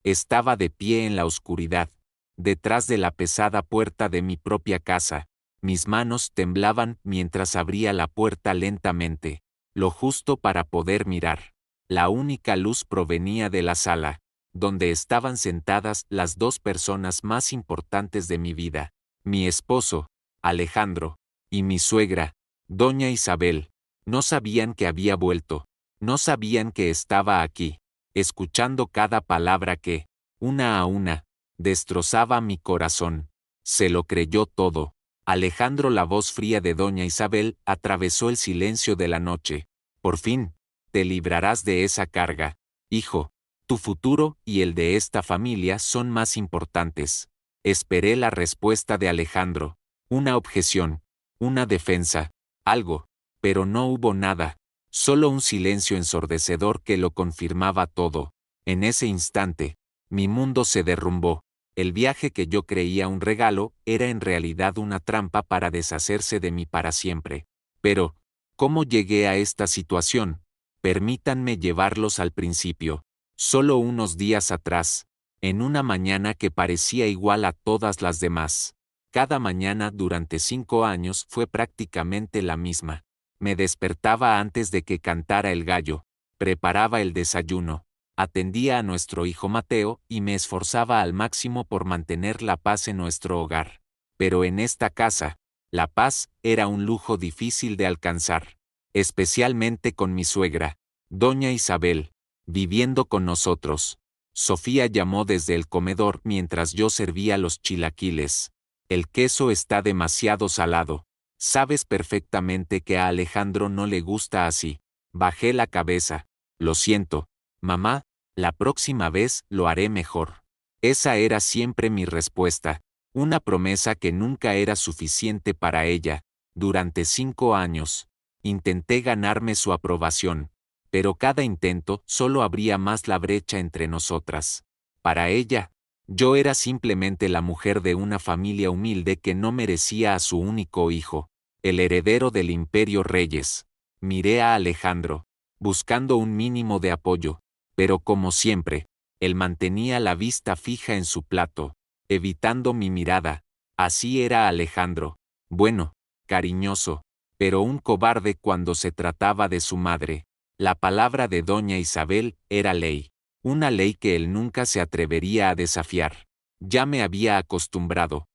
Estaba de pie en la oscuridad, detrás de la pesada puerta de mi propia casa. Mis manos temblaban mientras abría la puerta lentamente, lo justo para poder mirar. La única luz provenía de la sala, donde estaban sentadas las dos personas más importantes de mi vida, mi esposo, Alejandro, y mi suegra, doña Isabel. No sabían que había vuelto, no sabían que estaba aquí, escuchando cada palabra que, una a una, destrozaba mi corazón. Se lo creyó todo. Alejandro, la voz fría de doña Isabel, atravesó el silencio de la noche. Por fin, te librarás de esa carga, hijo. Tu futuro y el de esta familia son más importantes. Esperé la respuesta de Alejandro. Una objeción, una defensa, algo, pero no hubo nada. Solo un silencio ensordecedor que lo confirmaba todo. En ese instante, mi mundo se derrumbó. El viaje que yo creía un regalo era en realidad una trampa para deshacerse de mí para siempre. Pero, ¿cómo llegué a esta situación? Permítanme llevarlos al principio. Solo unos días atrás, en una mañana que parecía igual a todas las demás. Cada mañana durante 5 años fue prácticamente la misma. Me despertaba antes de que cantara el gallo, preparaba el desayuno, atendía a nuestro hijo Mateo y me esforzaba al máximo por mantener la paz en nuestro hogar. Pero en esta casa, la paz era un lujo difícil de alcanzar, especialmente con mi suegra, doña Isabel, viviendo con nosotros. Sofía llamó desde el comedor mientras yo servía los chilaquiles. El queso está demasiado salado. Sabes perfectamente que a Alejandro no le gusta así. Bajé la cabeza. Lo siento, mamá, la próxima vez lo haré mejor. Esa era siempre mi respuesta, una promesa que nunca era suficiente para ella. Durante 5 años, intenté ganarme su aprobación, pero cada intento solo abría más la brecha entre nosotras. Para ella, yo era simplemente la mujer de una familia humilde que no merecía a su único hijo, el heredero del Imperio Reyes. Miré a Alejandro, buscando un mínimo de apoyo, pero como siempre, él mantenía la vista fija en su plato, evitando mi mirada. Así era Alejandro, bueno, cariñoso, pero un cobarde cuando se trataba de su madre. La palabra de doña Isabel era ley, una ley que él nunca se atrevería a desafiar. Ya me había acostumbrado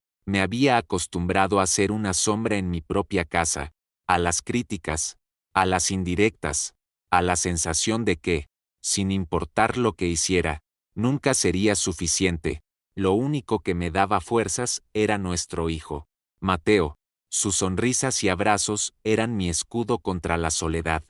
a ser una sombra en mi propia casa, a las críticas, a las indirectas, a la sensación de que, sin importar lo que hiciera, nunca sería suficiente. Lo único que me daba fuerzas era nuestro hijo, Mateo. Sus sonrisas y abrazos eran mi escudo contra la soledad.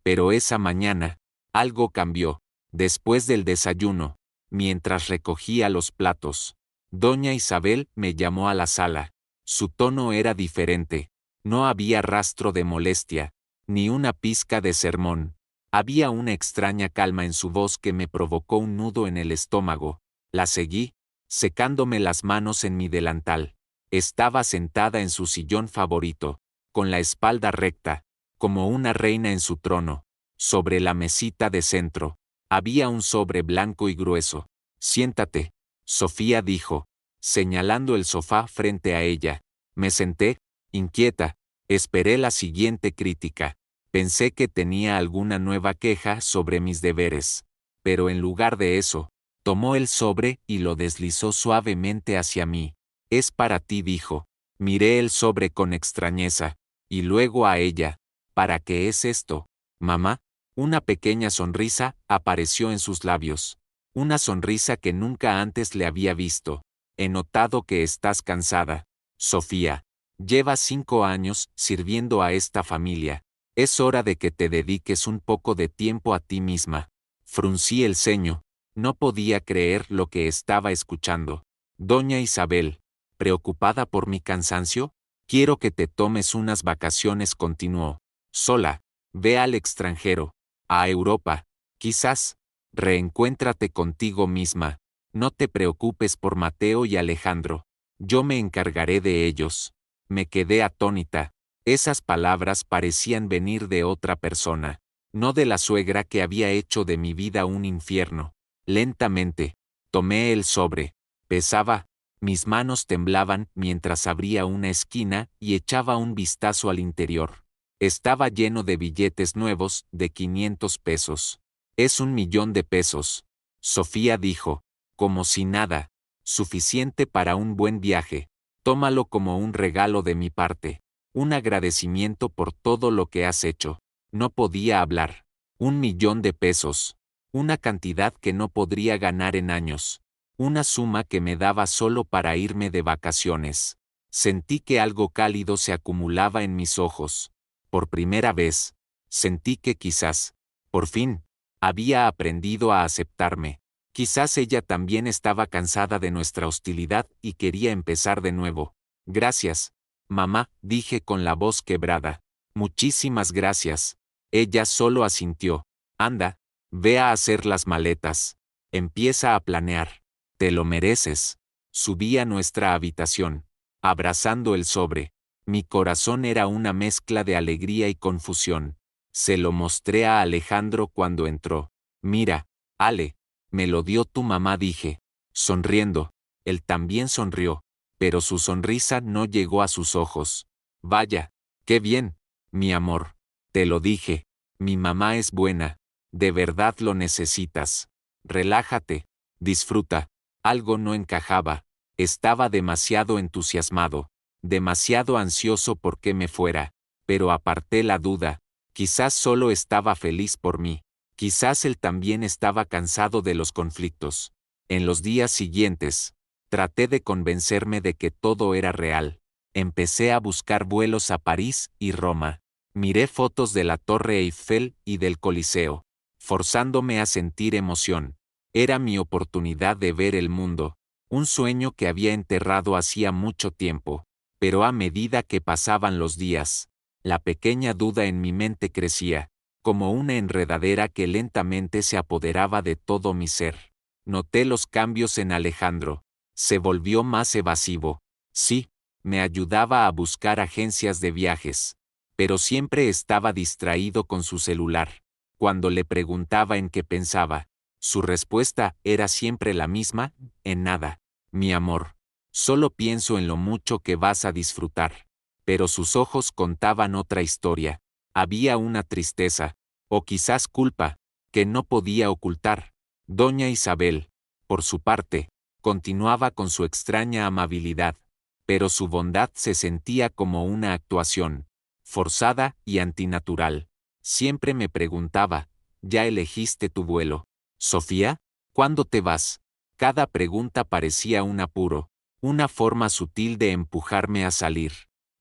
Pero esa mañana, algo cambió. Después del desayuno, mientras recogía los platos, doña Isabel me llamó a la sala. Su tono era diferente. No había rastro de molestia, ni una pizca de sermón. Había una extraña calma en su voz que me provocó un nudo en el estómago. La seguí, secándome las manos en mi delantal. Estaba sentada en su sillón favorito, con la espalda recta, como una reina en su trono. Sobre la mesita de centro, había un sobre blanco y grueso. Siéntate, Sofía dijo, señalando el sofá frente a ella. Me senté, inquieta, esperé la siguiente crítica. Pensé que tenía alguna nueva queja sobre mis deberes. Pero en lugar de eso, tomó el sobre y lo deslizó suavemente hacia mí. Es para ti, dijo. Miré el sobre con extrañeza, y luego a ella. ¿Para qué es esto, mamá? Una pequeña sonrisa apareció en sus labios. Una sonrisa que nunca antes le había visto. He notado que estás cansada, Sofía. Llevas 5 años sirviendo a esta familia. Es hora de que te dediques un poco de tiempo a ti misma. Fruncí el ceño. No podía creer lo que estaba escuchando. Doña Isabel, preocupada por mi cansancio, quiero que te tomes unas vacaciones, continuó. Sola, ve al extranjero, a Europa, quizás, reencuéntrate contigo misma. No te preocupes por Mateo y Alejandro. Yo me encargaré de ellos. Me quedé atónita. Esas palabras parecían venir de otra persona, no de la suegra que había hecho de mi vida un infierno. Lentamente, Tomé el sobre. Pesaba. Mis manos temblaban mientras abría una esquina y echaba un vistazo al interior. Estaba lleno de billetes nuevos, de 500 pesos. Es 1.000.000 de pesos. Sofía dijo, como si nada. Suficiente para un buen viaje. Tómalo como un regalo de mi parte. Un agradecimiento por todo lo que has hecho. No podía hablar. 1.000.000 de pesos. Una cantidad que no podría ganar en años. Una suma que me daba solo para irme de vacaciones. Sentí que algo cálido se acumulaba en mis ojos. Por primera vez, sentí que quizás, por fin, había aprendido a aceptarme. Quizás ella también estaba cansada de nuestra hostilidad y quería empezar de nuevo. Gracias, mamá, dije con la voz quebrada. Muchísimas gracias. Ella solo asintió. Anda, ve a hacer las maletas. Empieza a planear. Te lo mereces. Subí a nuestra habitación, abrazando el sobre. Mi corazón era una mezcla de alegría y confusión. Se lo mostré a Alejandro cuando entró. Mira, Ale, me lo dio tu mamá, dije. Sonriendo. Él también sonrió, pero su sonrisa no llegó a sus ojos. Vaya, qué bien, mi amor. Te lo dije. Mi mamá es buena. De verdad lo necesitas. Relájate. Disfruta. Algo no encajaba. Estaba demasiado entusiasmado. Demasiado ansioso por que me fuera. Pero aparté la duda. Quizás solo estaba feliz por mí. Quizás él también estaba cansado de los conflictos. En los días siguientes, traté de convencerme de que todo era real. Empecé a buscar vuelos a París y Roma. Miré fotos de la Torre Eiffel y del Coliseo, forzándome a sentir emoción. Era mi oportunidad de ver el mundo, un sueño que había enterrado hacía mucho tiempo. Pero a medida que pasaban los días, la pequeña duda en mi mente crecía, como una enredadera que lentamente se apoderaba de todo mi ser. Noté los cambios en Alejandro. Se volvió más evasivo. Sí, me ayudaba a buscar agencias de viajes, pero siempre estaba distraído con su celular. Cuando le preguntaba en qué pensaba, su respuesta era siempre la misma: en nada, mi amor. Solo pienso en lo mucho que vas a disfrutar. Pero sus ojos contaban otra historia. Había una tristeza, o quizás culpa, que no podía ocultar. Doña Isabel, por su parte, continuaba con su extraña amabilidad, pero su bondad se sentía como una actuación, forzada y antinatural. Siempre me preguntaba, ¿ya elegiste tu vuelo, Sofía? ¿Cuándo te vas? Cada pregunta parecía un apuro, una forma sutil de empujarme a salir.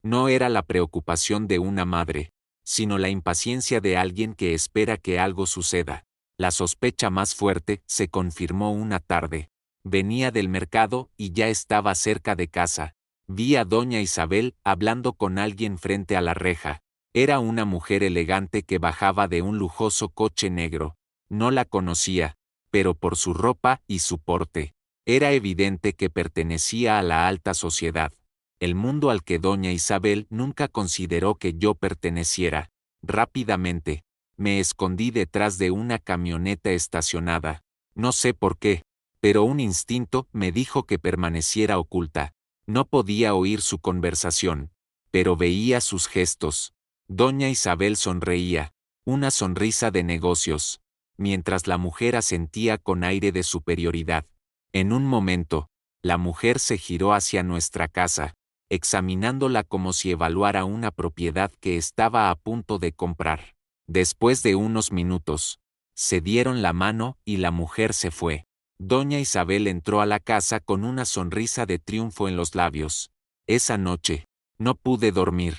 No era la preocupación de una madre, sino la impaciencia de alguien que espera que algo suceda. La sospecha más fuerte se confirmó una tarde. Venía del mercado y ya estaba cerca de casa. Vi a doña Isabel hablando con alguien frente a la reja. Era una mujer elegante que bajaba de un lujoso coche negro. No la conocía, pero por su ropa y su porte, era evidente que pertenecía a la alta sociedad. El mundo al que doña Isabel nunca consideró que yo perteneciera. Rápidamente, me escondí detrás de una camioneta estacionada. No sé por qué, pero un instinto me dijo que permaneciera oculta. No podía oír su conversación, pero veía sus gestos. Doña Isabel sonreía, una sonrisa de negocios, mientras la mujer asentía con aire de superioridad. En un momento, la mujer se giró hacia nuestra casa, examinándola como si evaluara una propiedad que estaba a punto de comprar. Después de unos minutos, se dieron la mano y la mujer se fue. Doña Isabel entró a la casa con una sonrisa de triunfo en los labios. Esa noche, no pude dormir.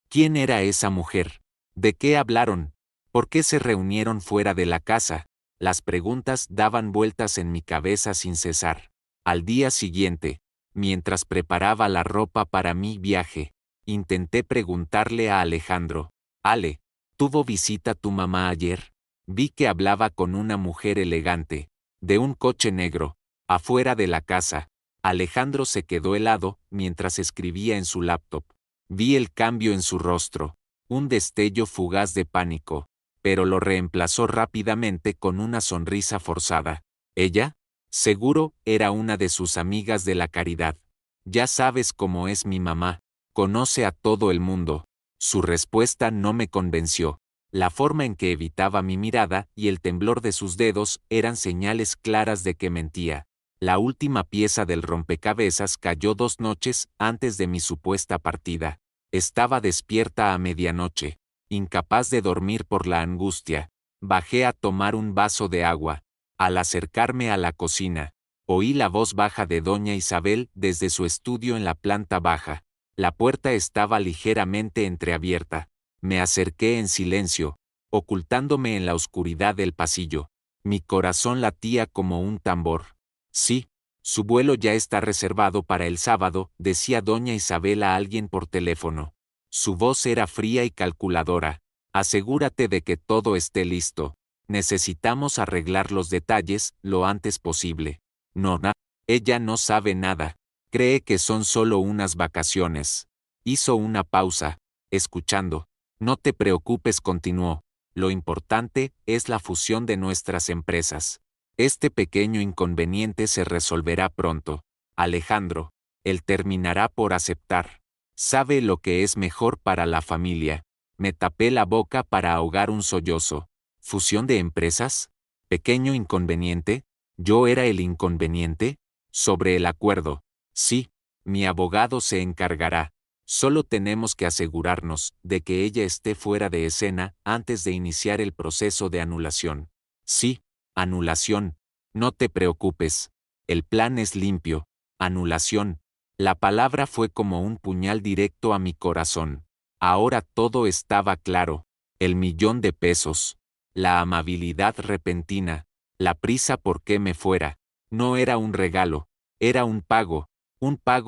¿Quién era esa mujer? ¿De qué hablaron? ¿Por qué se reunieron fuera de la casa? Las preguntas daban vueltas en mi cabeza sin cesar. Al día siguiente, mientras preparaba la ropa para mi viaje, intenté preguntarle a Alejandro. Ale, ¿tuvo visita tu mamá ayer? Vi que hablaba con una mujer elegante, de un coche negro, afuera de la casa. Alejandro se quedó helado mientras escribía en su laptop. Vi el cambio en su rostro, un destello fugaz de pánico, pero lo reemplazó rápidamente con una sonrisa forzada. ¿Ella? Seguro, era una de sus amigas de la caridad. Ya sabes cómo es mi mamá, conoce a todo el mundo. Su respuesta no me convenció. La forma en que evitaba mi mirada y el temblor de sus dedos eran señales claras de que mentía. La última pieza del rompecabezas cayó 2 noches antes de mi supuesta partida. Estaba despierta a medianoche, incapaz de dormir por la angustia. Bajé a tomar un vaso de agua. Al acercarme a la cocina, oí la voz baja de doña Isabel desde su estudio en la planta baja. La puerta estaba ligeramente entreabierta. Me acerqué en silencio, ocultándome en la oscuridad del pasillo. Mi corazón latía como un tambor. Sí, su vuelo ya está reservado para el sábado, decía doña Isabel a alguien por teléfono. Su voz era fría y calculadora. Asegúrate de que todo esté listo. Necesitamos arreglar los detalles lo antes posible. Nona, ella no sabe nada. Cree que son solo unas vacaciones. Hizo una pausa, escuchando. No te preocupes, continuó. Lo importante es la fusión de nuestras empresas. Este pequeño inconveniente se resolverá pronto. Alejandro, él terminará por aceptar. Sabe lo que es mejor para la familia. Me tapé la boca para ahogar un sollozo. ¿Fusión de empresas? ¿Pequeño inconveniente? ¿Yo era el inconveniente? Sobre el acuerdo. Sí, mi abogado se encargará. Solo tenemos que asegurarnos de que ella esté fuera de escena antes de iniciar el proceso de anulación. Sí, anulación. No te preocupes. El plan es limpio. Anulación. La palabra fue como un puñal directo a mi corazón. Ahora todo estaba claro. El $1.000.000. La amabilidad repentina, la prisa por que me fuera, no era un regalo, era un pago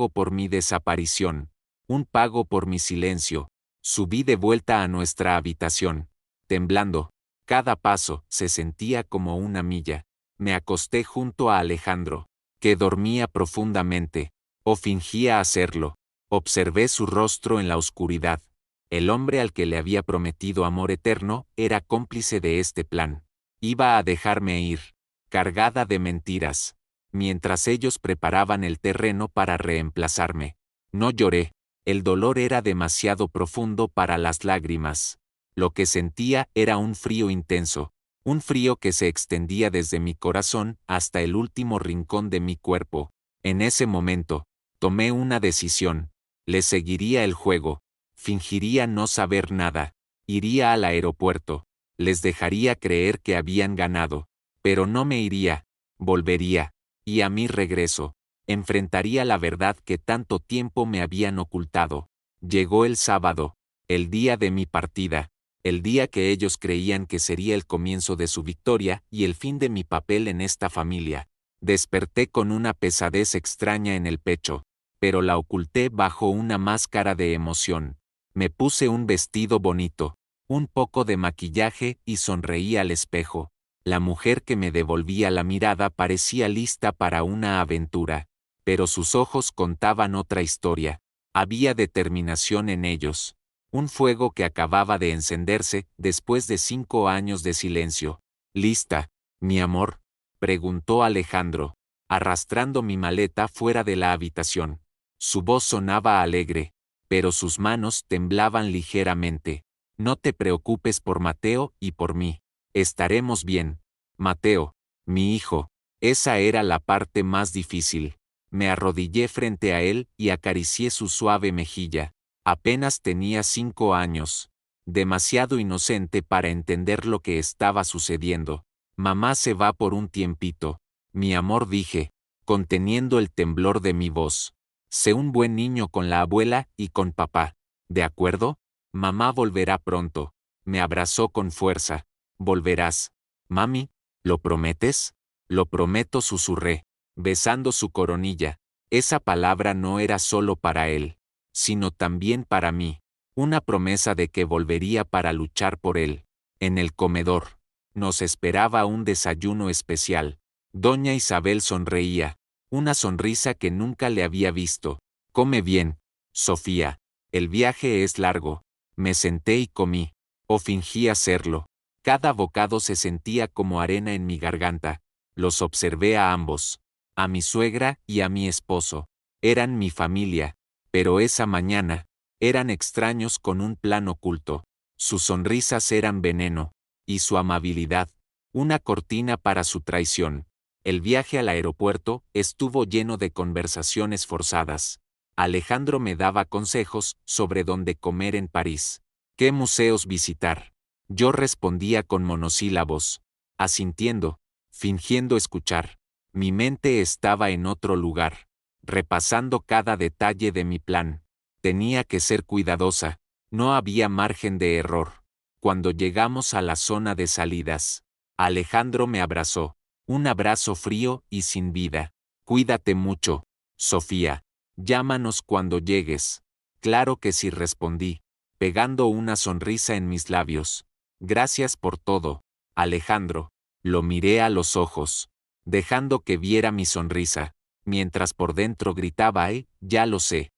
por mi desaparición, un pago por mi silencio. Subí de vuelta a nuestra habitación, temblando. Cada paso se sentía como una milla. Me acosté junto a Alejandro, que dormía profundamente, o fingía hacerlo. Observé su rostro en la oscuridad. El hombre al que le había prometido amor eterno era cómplice de este plan. Iba a dejarme ir, cargada de mentiras, mientras ellos preparaban el terreno para reemplazarme. No lloré, el dolor era demasiado profundo para las lágrimas. Lo que sentía era un frío intenso, un frío que se extendía desde mi corazón hasta el último rincón de mi cuerpo. En ese momento, tomé una decisión. Le seguiría el juego. Fingiría no saber nada. Iría al aeropuerto. Les dejaría creer que habían ganado. Pero no me iría. Volvería. Y a mi regreso, enfrentaría la verdad que tanto tiempo me habían ocultado. Llegó el sábado, el día de mi partida, el día que ellos creían que sería el comienzo de su victoria y el fin de mi papel en esta familia. Desperté con una pesadez extraña en el pecho, pero la oculté bajo una máscara de emoción. Me puse un vestido bonito, un poco de maquillaje y sonreí al espejo. La mujer que me devolvía la mirada parecía lista para una aventura, pero sus ojos contaban otra historia. Había determinación en ellos. Un fuego que acababa de encenderse después de 5 años de silencio. ¿Lista, mi amor?, preguntó Alejandro, arrastrando mi maleta fuera de la habitación. Su voz sonaba alegre, pero sus manos temblaban ligeramente. No te preocupes por Mateo y por mí. Estaremos bien. Mateo, mi hijo. Esa era la parte más difícil. Me arrodillé frente a él y acaricié su suave mejilla. Apenas tenía 5 años. Demasiado inocente para entender lo que estaba sucediendo. Mamá se va por un tiempito. Mi amor, dije, conteniendo el temblor de mi voz. Sé un buen niño con la abuela y con papá. ¿De acuerdo? Mamá volverá pronto. Me abrazó con fuerza. Volverás. Mami, ¿lo prometes? Lo prometo, susurré, besando su coronilla. Esa palabra no era solo para él, sino también para mí. Una promesa de que volvería para luchar por él. En el comedor nos esperaba un desayuno especial. Doña Isabel sonreía, una sonrisa que nunca le había visto. Come bien, Sofía. El viaje es largo. Me senté y comí, o fingí hacerlo. Cada bocado se sentía como arena en mi garganta. Los observé a ambos, a mi suegra y a mi esposo. Eran mi familia, pero esa mañana, eran extraños con un plan oculto. Sus sonrisas eran veneno, y su amabilidad, una cortina para su traición. El viaje al aeropuerto estuvo lleno de conversaciones forzadas. Alejandro me daba consejos sobre dónde comer en París, qué museos visitar. Yo respondía con monosílabos, asintiendo, fingiendo escuchar. Mi mente estaba en otro lugar, repasando cada detalle de mi plan. Tenía que ser cuidadosa, no había margen de error. Cuando llegamos a la zona de salidas, Alejandro me abrazó, un abrazo frío y sin vida. Cuídate mucho, Sofía. Llámanos cuando llegues. Claro que sí, respondí, pegando una sonrisa en mis labios. Gracias por todo, Alejandro. Lo miré a los ojos, dejando que viera mi sonrisa, mientras por dentro gritaba, ya lo sé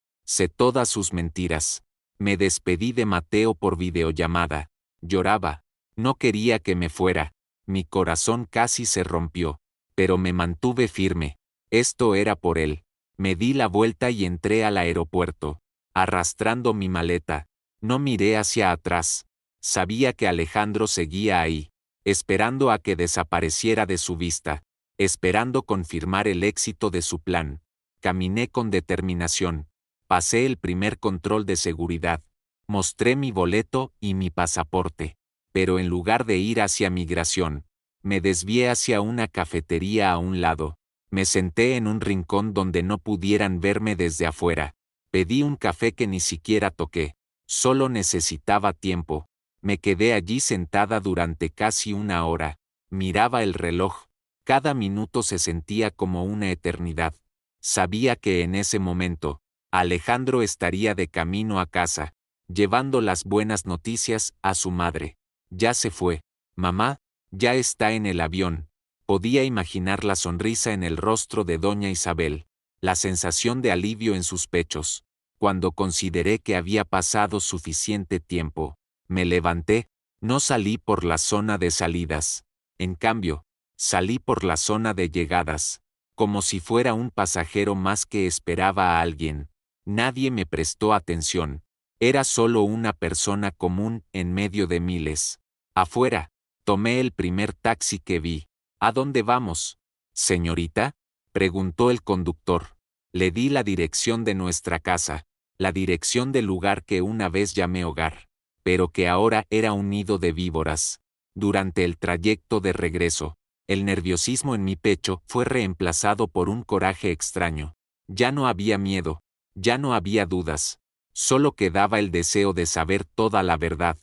todas sus mentiras. Me despedí de Mateo por videollamada. Lloraba. No quería que me fuera. Mi corazón casi se rompió. Pero me mantuve firme. Esto era por él. Me di la vuelta y entré al aeropuerto, arrastrando mi maleta. No miré hacia atrás. Sabía que Alejandro seguía ahí, esperando a que desapareciera de su vista, esperando confirmar el éxito de su plan. Caminé con determinación. Pasé el primer control de seguridad. Mostré mi boleto y mi pasaporte. Pero en lugar de ir hacia migración, me desvié hacia una cafetería a un lado. Me senté en un rincón donde no pudieran verme desde afuera. Pedí un café que ni siquiera toqué. Solo necesitaba tiempo. Me quedé allí sentada durante casi una hora. Miraba el reloj. Cada minuto se sentía como una eternidad. Sabía que en ese momento, Alejandro estaría de camino a casa, llevando las buenas noticias a su madre. Ya se fue. Mamá, ya está en el avión. Podía imaginar la sonrisa en el rostro de doña Isabel, la sensación de alivio en sus pechos. Cuando consideré que había pasado suficiente tiempo, me levanté. No salí por la zona de salidas. En cambio, salí por la zona de llegadas, como si fuera un pasajero más que esperaba a alguien. Nadie me prestó atención. Era solo una persona común en medio de miles. Afuera, tomé el primer taxi que vi. ¿A dónde vamos, señorita?, preguntó el conductor. Le di la dirección de nuestra casa, la dirección del lugar que una vez llamé hogar, pero que ahora era un nido de víboras. Durante el trayecto de regreso, el nerviosismo en mi pecho fue reemplazado por un coraje extraño. Ya no había miedo, ya no había dudas, solo quedaba el deseo de saber toda la verdad.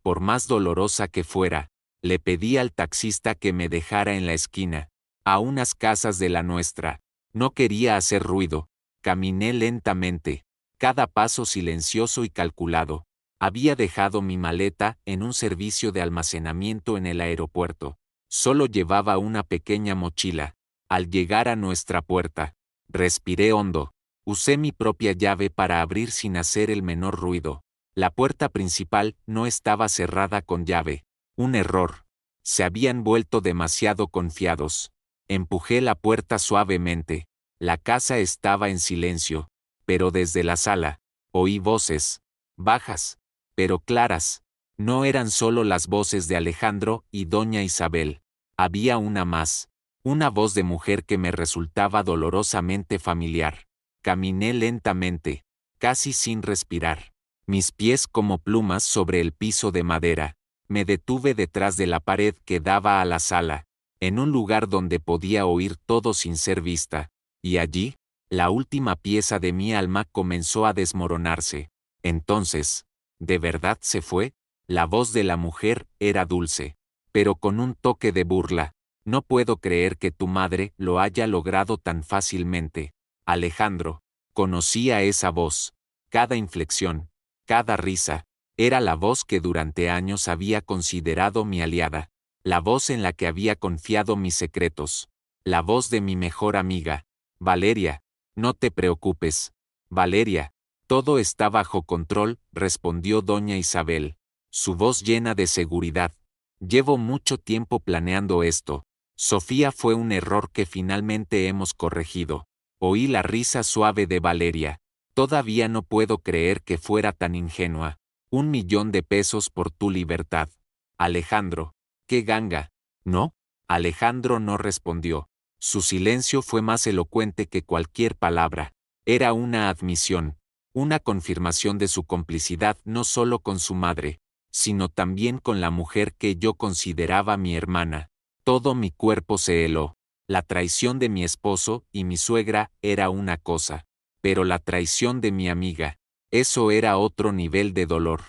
Por más dolorosa que fuera, le pedí al taxista que me dejara en la esquina, a unas casas de la nuestra. No quería hacer ruido. Caminé lentamente, cada paso silencioso y calculado. Había dejado mi maleta en un servicio de almacenamiento en el aeropuerto. Solo llevaba una pequeña mochila. Al llegar a nuestra puerta, respiré hondo. Usé mi propia llave para abrir sin hacer el menor ruido. La puerta principal no estaba cerrada con llave. Un error. Se habían vuelto demasiado confiados. Empujé la puerta suavemente. La casa estaba en silencio, pero desde la sala, oí voces, bajas, pero claras. No eran solo las voces de Alejandro y doña Isabel. Había una más, una voz de mujer que me resultaba dolorosamente familiar. Caminé lentamente, casi sin respirar, mis pies como plumas sobre el piso de madera. Me detuve detrás de la pared que daba a la sala, en un lugar donde podía oír todo sin ser vista, y allí, la última pieza de mi alma comenzó a desmoronarse. Entonces, ¿de verdad se fue? La voz de la mujer era dulce, pero con un toque de burla. No puedo creer que tu madre lo haya logrado tan fácilmente. Alejandro, conocía esa voz. Cada inflexión, cada risa, era la voz que durante años había considerado mi aliada, la voz en la que había confiado mis secretos, la voz de mi mejor amiga. Valeria, no te preocupes. Valeria, todo está bajo control, respondió doña Isabel, su voz llena de seguridad. Llevo mucho tiempo planeando esto. Sofía fue un error que finalmente hemos corregido. Oí la risa suave de Valeria. Todavía no puedo creer que fuera tan ingenua. 1.000.000 de pesos por tu libertad. Alejandro. ¡Qué ganga! ¿No? Alejandro no respondió. Su silencio fue más elocuente que cualquier palabra. Era una admisión, una confirmación de su complicidad no solo con su madre, sino también con la mujer que yo consideraba mi hermana. Todo mi cuerpo se heló. La traición de mi esposo y mi suegra era una cosa, pero la traición de mi amiga, eso era otro nivel de dolor.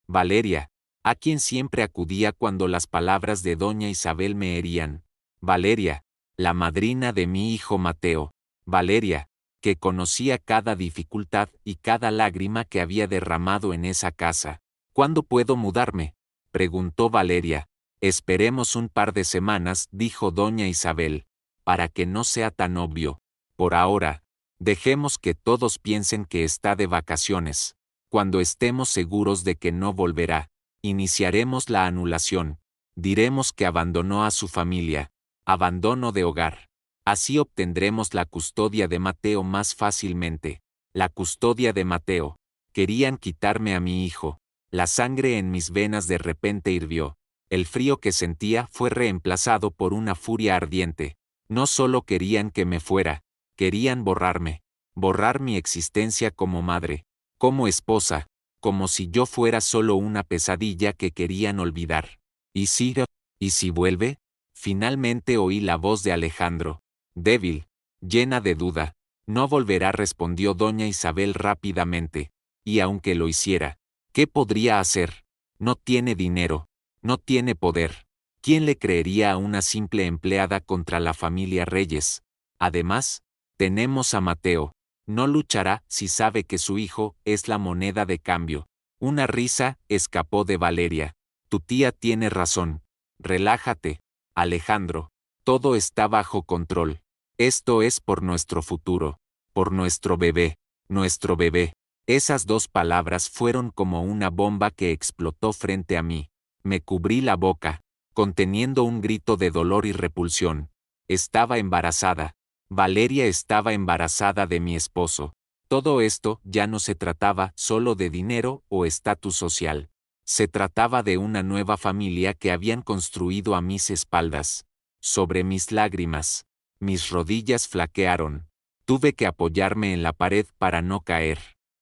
Valeria, a quien siempre acudía cuando las palabras de doña Isabel me herían. Valeria, la madrina de mi hijo Mateo. Valeria, que conocía cada dificultad y cada lágrima que había derramado en esa casa. ¿Cuándo puedo mudarme?, preguntó Valeria. Esperemos un par de semanas, dijo doña Isabel, para que no sea tan obvio. Por ahora, dejemos que todos piensen que está de vacaciones. Cuando estemos seguros de que no volverá, iniciaremos la anulación. Diremos que abandonó a su familia. Abandono de hogar. Así obtendremos la custodia de Mateo más fácilmente. La custodia de Mateo. Querían quitarme a mi hijo. La sangre en mis venas de repente hirvió. El frío que sentía fue reemplazado por una furia ardiente. No solo querían que me fuera, querían borrarme. Borrar mi existencia como madre, como esposa, como si yo fuera solo una pesadilla que querían olvidar. ¿Y si vuelve? Finalmente oí la voz de Alejandro. Débil, llena de duda. No volverá, respondió doña Isabel rápidamente. Y aunque lo hiciera, ¿qué podría hacer? No tiene dinero, no tiene poder. ¿Quién le creería a una simple empleada contra la familia Reyes? Además, tenemos a Mateo. No luchará si sabe que su hijo es la moneda de cambio. Una risa escapó de Valeria. Tu tía tiene razón. Relájate, Alejandro. Todo está bajo control. Esto es por nuestro futuro. Por nuestro bebé. Nuestro bebé. Esas dos palabras fueron como una bomba que explotó frente a mí. Me cubrí la boca, conteniendo un grito de dolor y repulsión. Estaba embarazada. Valeria estaba embarazada de mi esposo. Todo esto ya no se trataba solo de dinero o estatus social. Se trataba de una nueva familia que habían construido a mis espaldas. Sobre mis lágrimas. Mis rodillas flaquearon. Tuve que apoyarme en la pared para no caer.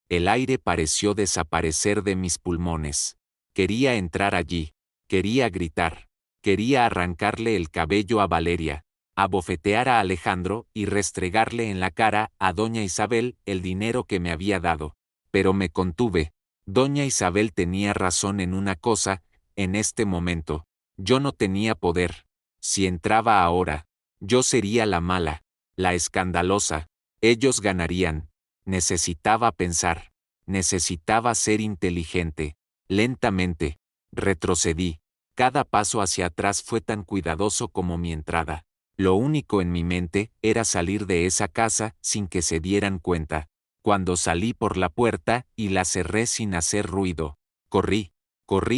El aire pareció desaparecer de mis pulmones. Quería entrar allí. Quería gritar. Quería arrancarle el cabello a Valeria, abofetear a Alejandro y restregarle en la cara a doña Isabel el dinero que me había dado. Pero me contuve. Doña Isabel tenía razón en una cosa, en este momento. Yo no tenía poder. Si entraba ahora, yo sería la mala, la escandalosa. Ellos ganarían. Necesitaba pensar. Necesitaba ser inteligente. Lentamente. Retrocedí. Cada paso hacia atrás fue tan cuidadoso como mi entrada. Lo único en mi mente era salir de esa casa sin que se dieran cuenta. Cuando salí por la puerta y la cerré sin hacer ruido, corrí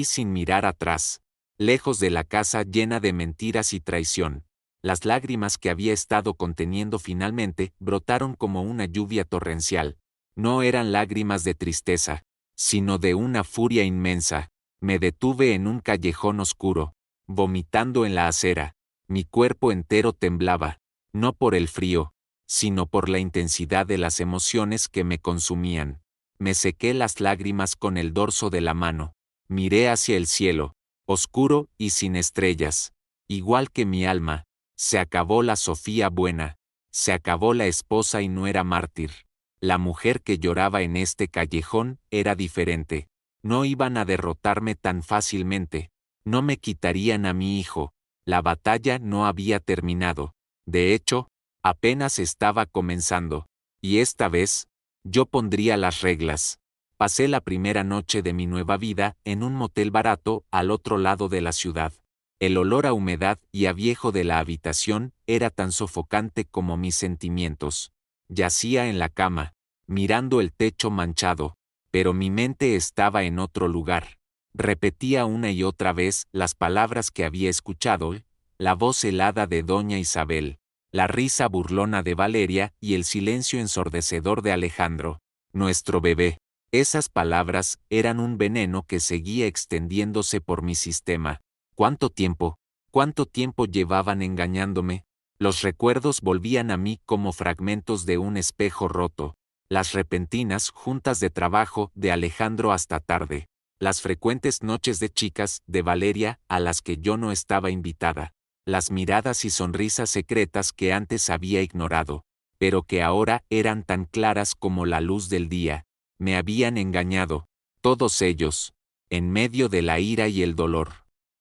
sin mirar atrás, lejos de la casa llena de mentiras y traición. Las lágrimas que había estado conteniendo finalmente brotaron como una lluvia torrencial. No eran lágrimas de tristeza, sino de una furia inmensa. Me detuve en un callejón oscuro, vomitando en la acera. Mi cuerpo entero temblaba, no por el frío, sino por la intensidad de las emociones que me consumían. Me sequé las lágrimas con el dorso de la mano. Miré hacia el cielo, oscuro y sin estrellas. Igual que mi alma, se acabó la Sofía buena, se acabó la esposa y nuera mártir. La mujer que lloraba en este callejón era diferente. No iban a derrotarme tan fácilmente. No me quitarían a mi hijo. La batalla no había terminado. De hecho, apenas estaba comenzando. Y esta vez, yo pondría las reglas. Pasé la primera noche de mi nueva vida en un motel barato al otro lado de la ciudad. El olor a humedad y a viejo de la habitación era tan sofocante como mis sentimientos. Yacía en la cama, mirando el techo manchado, pero mi mente estaba en otro lugar. Repetía una y otra vez las palabras que había escuchado, la voz helada de doña Isabel, la risa burlona de Valeria y el silencio ensordecedor de Alejandro. Nuestro bebé. Esas palabras eran un veneno que seguía extendiéndose por mi sistema. ¿Cuánto tiempo? ¿Cuánto tiempo llevaban engañándome? Los recuerdos volvían a mí como fragmentos de un espejo roto. Las repentinas juntas de trabajo de Alejandro hasta tarde. Las frecuentes noches de chicas de Valeria a las que yo no estaba invitada. Las miradas y sonrisas secretas que antes había ignorado, pero que ahora eran tan claras como la luz del día. Me habían engañado, todos ellos, en medio de la ira y el dolor.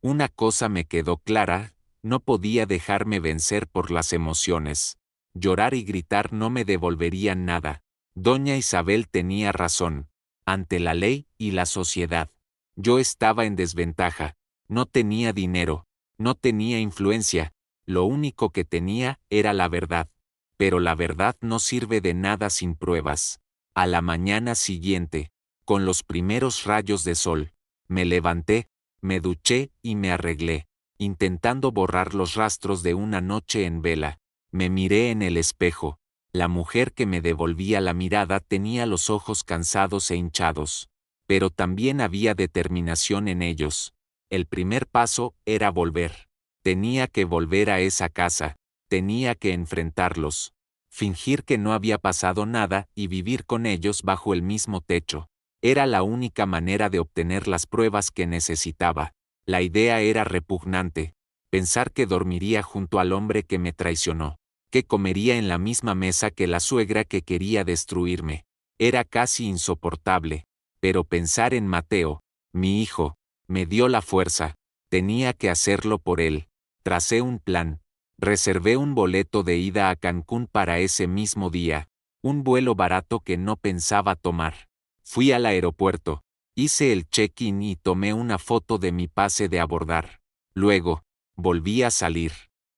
Una cosa me quedó clara, no podía dejarme vencer por las emociones. Llorar y gritar no me devolverían nada. Doña Isabel tenía razón. Ante la ley y la sociedad, yo estaba en desventaja. No tenía dinero, no tenía influencia, lo único que tenía era la verdad. Pero la verdad no sirve de nada sin pruebas. A la mañana siguiente, con los primeros rayos de sol, me levanté, me duché y me arreglé, intentando borrar los rastros de una noche en vela. Me miré en el espejo. La mujer que me devolvía la mirada tenía los ojos cansados e hinchados, pero también había determinación en ellos. El primer paso era volver. Tenía que volver a esa casa, tenía que enfrentarlos, fingir que no había pasado nada y vivir con ellos bajo el mismo techo. Era la única manera de obtener las pruebas que necesitaba. La idea era repugnante. Pensar que dormiría junto al hombre que me traicionó, que comería en la misma mesa que la suegra que quería destruirme. Era casi insoportable. Pero pensar en Mateo, mi hijo, me dio la fuerza. Tenía que hacerlo por él. Tracé un plan. Reservé un boleto de ida a Cancún para ese mismo día, un vuelo barato que no pensaba tomar. Fui al aeropuerto, hice el check-in y tomé una foto de mi pase de abordar. Luego, volví a salir.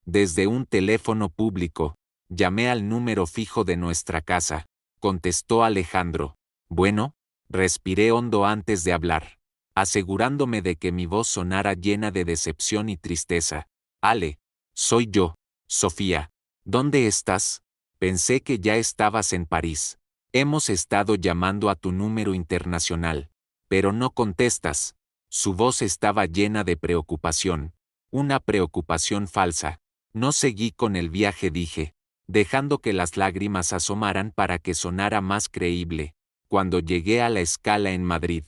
Desde un teléfono público, llamé al número fijo de nuestra casa. Contestó Alejandro. Bueno, respiré hondo antes de hablar, asegurándome de que mi voz sonara llena de decepción y tristeza. Ale. Soy yo, Sofía. ¿Dónde estás? Pensé que ya estabas en París. Hemos estado llamando a tu número internacional, pero no contestas. Su voz estaba llena de preocupación. Una preocupación falsa. No seguí con el viaje, dije, dejando que las lágrimas asomaran para que sonara más creíble. Cuando llegué a la escala en Madrid,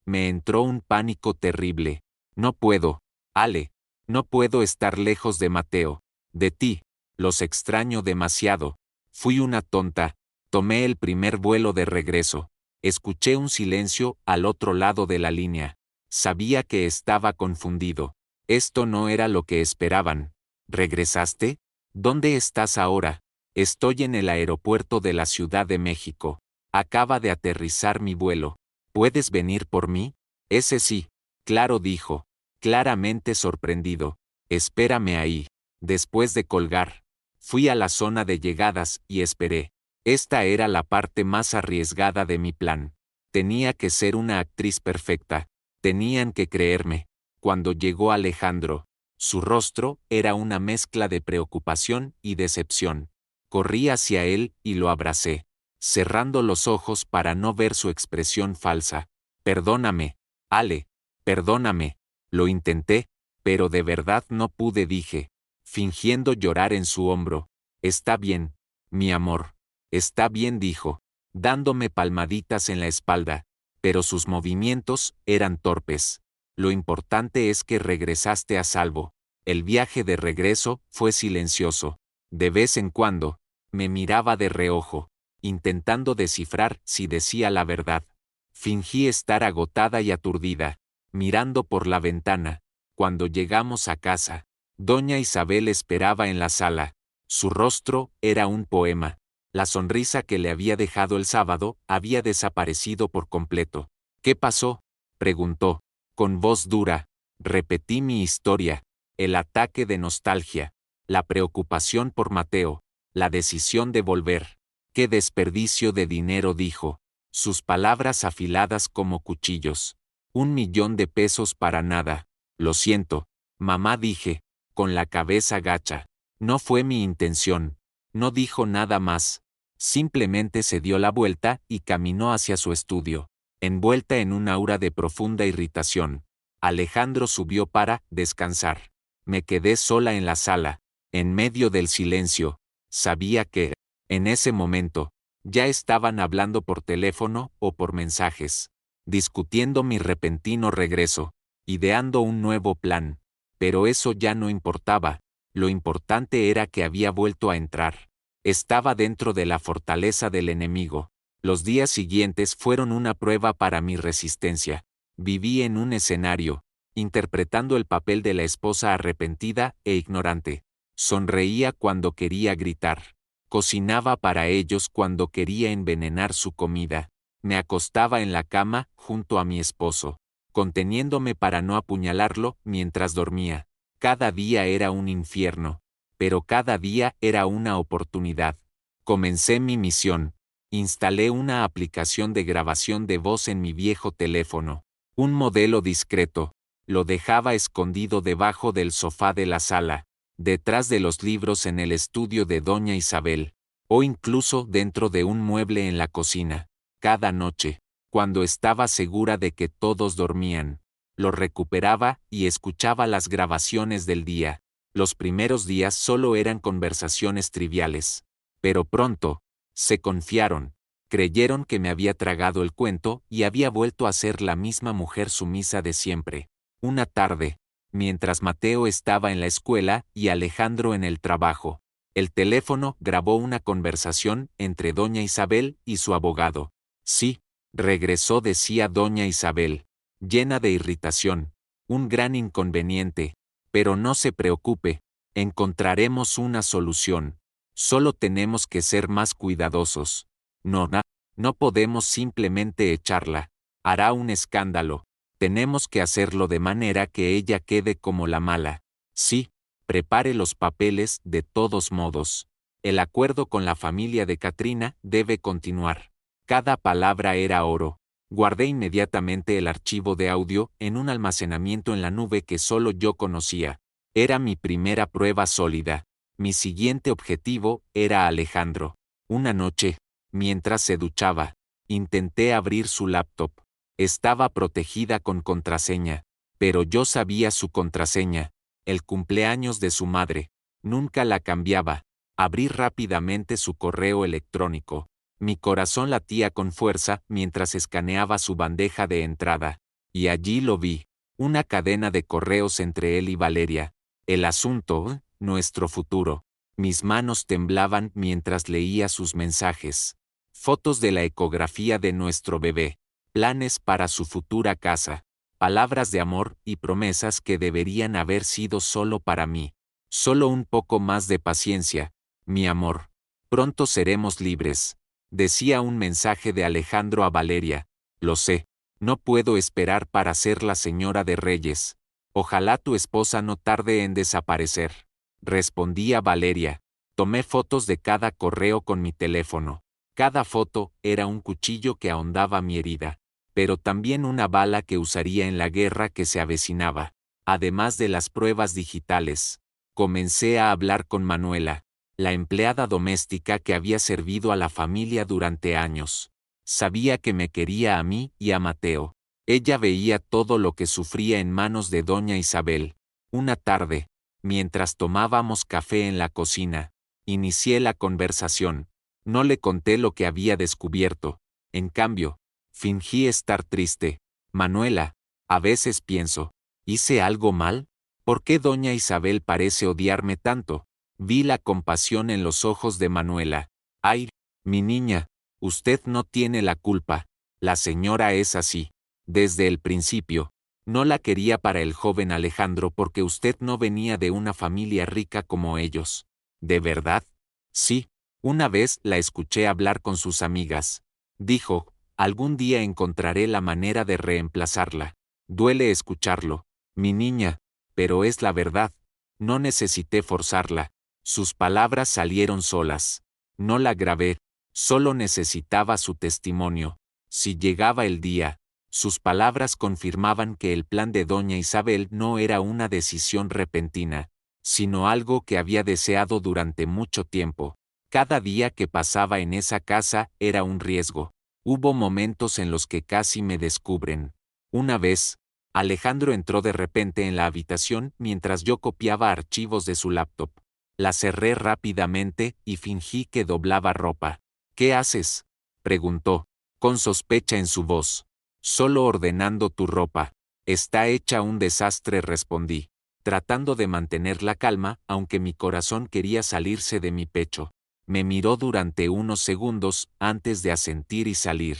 me entró un pánico terrible. No puedo, Ale. No puedo estar lejos de Mateo, de ti, los extraño demasiado. Fui una tonta. Tomé el primer vuelo de regreso. Escuché un silencio al otro lado de la línea. Sabía que estaba confundido. Esto no era lo que esperaban. ¿Regresaste? ¿Dónde estás ahora? Estoy en el aeropuerto de la Ciudad de México. Acaba de aterrizar mi vuelo. ¿Puedes venir por mí? Ese sí. Claro, dijo, claramente sorprendido. Espérame ahí. Después de colgar, fui a la zona de llegadas y esperé. Esta era la parte más arriesgada de mi plan. Tenía que ser una actriz perfecta. Tenían que creerme. Cuando llegó Alejandro, su rostro era una mezcla de preocupación y decepción. Corrí hacia él y lo abracé, cerrando los ojos para no ver su expresión falsa. Perdóname, Ale, perdóname. Lo intenté, pero de verdad no pude, dije, fingiendo llorar en su hombro. Está bien, mi amor. Está bien, dijo, dándome palmaditas en la espalda, pero sus movimientos eran torpes. Lo importante es que regresaste a salvo. El viaje de regreso fue silencioso. De vez en cuando, me miraba de reojo, intentando descifrar si decía la verdad. Fingí estar agotada y aturdida, mirando por la ventana. Cuando llegamos a casa, doña Isabel esperaba en la sala. Su rostro era un poema. La sonrisa que le había dejado el sábado había desaparecido por completo. ¿Qué pasó?, preguntó, con voz dura. Repetí mi historia, el ataque de nostalgia, la preocupación por Mateo, la decisión de volver. ¡Qué desperdicio de dinero!, dijo, sus palabras afiladas como cuchillos. 1 millón de pesos para nada. Lo siento, mamá, dije. con la cabeza gacha. No fue mi intención. No dijo nada más. Simplemente se dio la vuelta y caminó hacia su estudio, envuelta en un aura de profunda irritación. Alejandro subió para descansar. Me quedé sola en la sala, en medio del silencio. Sabía que, en ese momento, ya estaban hablando por teléfono o por mensajes, discutiendo mi repentino regreso, ideando un nuevo plan. Pero eso ya no importaba. Lo importante era que había vuelto a entrar. Estaba dentro de la fortaleza del enemigo. Los días siguientes fueron una prueba para mi resistencia. Viví en un escenario, interpretando el papel de la esposa arrepentida e ignorante. Sonreía cuando quería gritar. Cocinaba para ellos cuando quería envenenar su comida. Me acostaba en la cama, junto a mi esposo, conteniéndome para no apuñalarlo mientras dormía. Cada día era un infierno, pero cada día era una oportunidad. Comencé mi misión. Instalé una aplicación de grabación de voz en mi viejo teléfono. Un modelo discreto. Lo dejaba escondido debajo del sofá de la sala, detrás de los libros en el estudio de Doña Isabel, o incluso dentro de un mueble en la cocina. Cada noche, cuando estaba segura de que todos dormían, lo recuperaba y escuchaba las grabaciones del día. Los primeros días solo eran conversaciones triviales. Pero pronto, se confiaron. Creyeron que me había tragado el cuento y había vuelto a ser la misma mujer sumisa de siempre. Una tarde, mientras Mateo estaba en la escuela y Alejandro en el trabajo, el teléfono grabó una conversación entre Doña Isabel y su abogado. Sí, regresó, decía Doña Isabel, llena de irritación. Un gran inconveniente. Pero no se preocupe, encontraremos una solución. Solo tenemos que ser más cuidadosos. No podemos simplemente echarla. Hará un escándalo. Tenemos que hacerlo de manera que ella quede como la mala. Sí, prepare los papeles de todos modos. El acuerdo con la familia de Katrina debe continuar. Cada palabra era oro. Guardé inmediatamente el archivo de audio en un almacenamiento en la nube que solo yo conocía. Era mi primera prueba sólida. Mi siguiente objetivo era Alejandro. Una noche, mientras se duchaba, intenté abrir su laptop. Estaba protegida con contraseña, pero yo sabía su contraseña, el cumpleaños de su madre. Nunca la cambiaba. Abrí rápidamente su correo electrónico. Mi corazón latía con fuerza mientras escaneaba su bandeja de entrada. Y allí lo vi. Una cadena de correos entre él y Valeria. El asunto, nuestro futuro. Mis manos temblaban mientras leía sus mensajes. Fotos de la ecografía de nuestro bebé. Planes para su futura casa. Palabras de amor y promesas que deberían haber sido solo para mí. Solo un poco más de paciencia, mi amor. Pronto seremos libres. Decía un mensaje de Alejandro a Valeria. Lo sé. No puedo esperar para ser la señora de Reyes. Ojalá tu esposa no tarde en desaparecer. Respondía Valeria. Tomé fotos de cada correo con mi teléfono. Cada foto era un cuchillo que ahondaba mi herida, pero también una bala que usaría en la guerra que se avecinaba. Además de las pruebas digitales, comencé a hablar con Manuela, la empleada doméstica que había servido a la familia durante años. Sabía que me quería a mí y a Mateo. Ella veía todo lo que sufría en manos de Doña Isabel. Una tarde, mientras tomábamos café en la cocina, inicié la conversación. No le conté lo que había descubierto. En cambio, fingí estar triste. Manuela, a veces pienso, ¿hice algo mal? ¿Por qué Doña Isabel parece odiarme tanto? Vi la compasión en los ojos de Manuela. Ay, mi niña, usted no tiene la culpa. La señora es así. Desde el principio, no la quería para el joven Alejandro porque usted no venía de una familia rica como ellos. ¿De verdad? Sí. Una vez la escuché hablar con sus amigas. Dijo, algún día encontraré la manera de reemplazarla. Duele escucharlo, mi niña, pero es la verdad. No necesité forzarla. Sus palabras salieron solas. No la grabé, solo necesitaba su testimonio. Si llegaba el día, sus palabras confirmaban que el plan de Doña Isabel no era una decisión repentina, sino algo que había deseado durante mucho tiempo. Cada día que pasaba en esa casa era un riesgo. Hubo momentos en los que casi me descubren. Una vez, Alejandro entró de repente en la habitación mientras yo copiaba archivos de su laptop. La cerré rápidamente y fingí que doblaba ropa. ¿Qué haces?, preguntó, con sospecha en su voz. Solo ordenando tu ropa. Está hecha un desastre, respondí, tratando de mantener la calma, aunque mi corazón quería salirse de mi pecho. Me miró durante unos segundos antes de asentir y salir.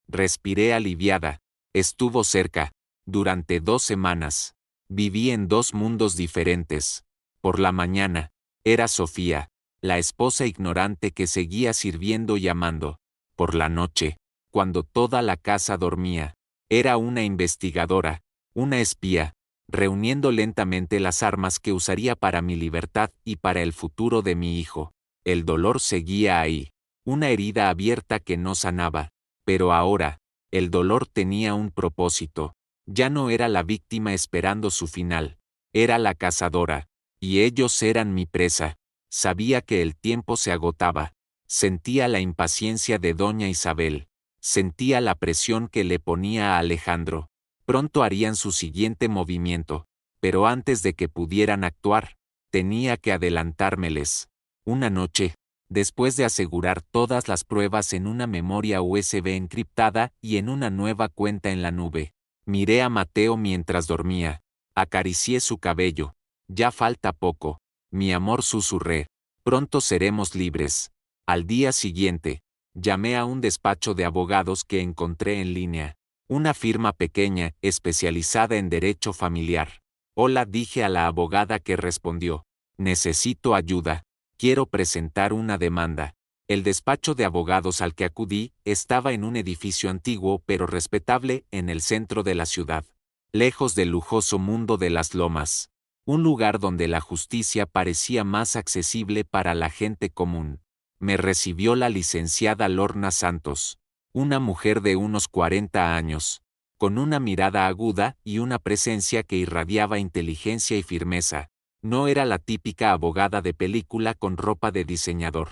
Respiré aliviada. Estuvo cerca. Durante 2 semanas. Viví en 2 mundos diferentes. Por la mañana, era Sofía, la esposa ignorante que seguía sirviendo y amando. Por la noche, cuando toda la casa dormía, era una investigadora, una espía, reuniendo lentamente las armas que usaría para mi libertad y para el futuro de mi hijo. El dolor seguía ahí, una herida abierta que no sanaba, pero ahora, el dolor tenía un propósito. Ya no era la víctima esperando su final, era la cazadora, y ellos eran mi presa. Sabía que el tiempo se agotaba. Sentía la impaciencia de doña Isabel. Sentía la presión que le ponía a Alejandro. Pronto harían su siguiente movimiento, pero antes de que pudieran actuar, tenía que adelantármeles. Una noche, después de asegurar todas las pruebas en una memoria USB encriptada y en una nueva cuenta en la nube, miré a Mateo mientras dormía. Acaricié su cabello. Ya falta poco. Mi amor, susurré. Pronto seremos libres. Al día siguiente, llamé a un despacho de abogados que encontré en línea. Una firma pequeña, especializada en derecho familiar. Hola, dije a la abogada que respondió. Necesito ayuda. Quiero presentar una demanda. El despacho de abogados al que acudí estaba en un edificio antiguo pero respetable en el centro de la ciudad, lejos del lujoso mundo de las lomas. Un lugar donde la justicia parecía más accesible para la gente común. Me recibió la licenciada Lorna Santos, una mujer de unos 40 años, con una mirada aguda y una presencia que irradiaba inteligencia y firmeza. No era la típica abogada de película con ropa de diseñador.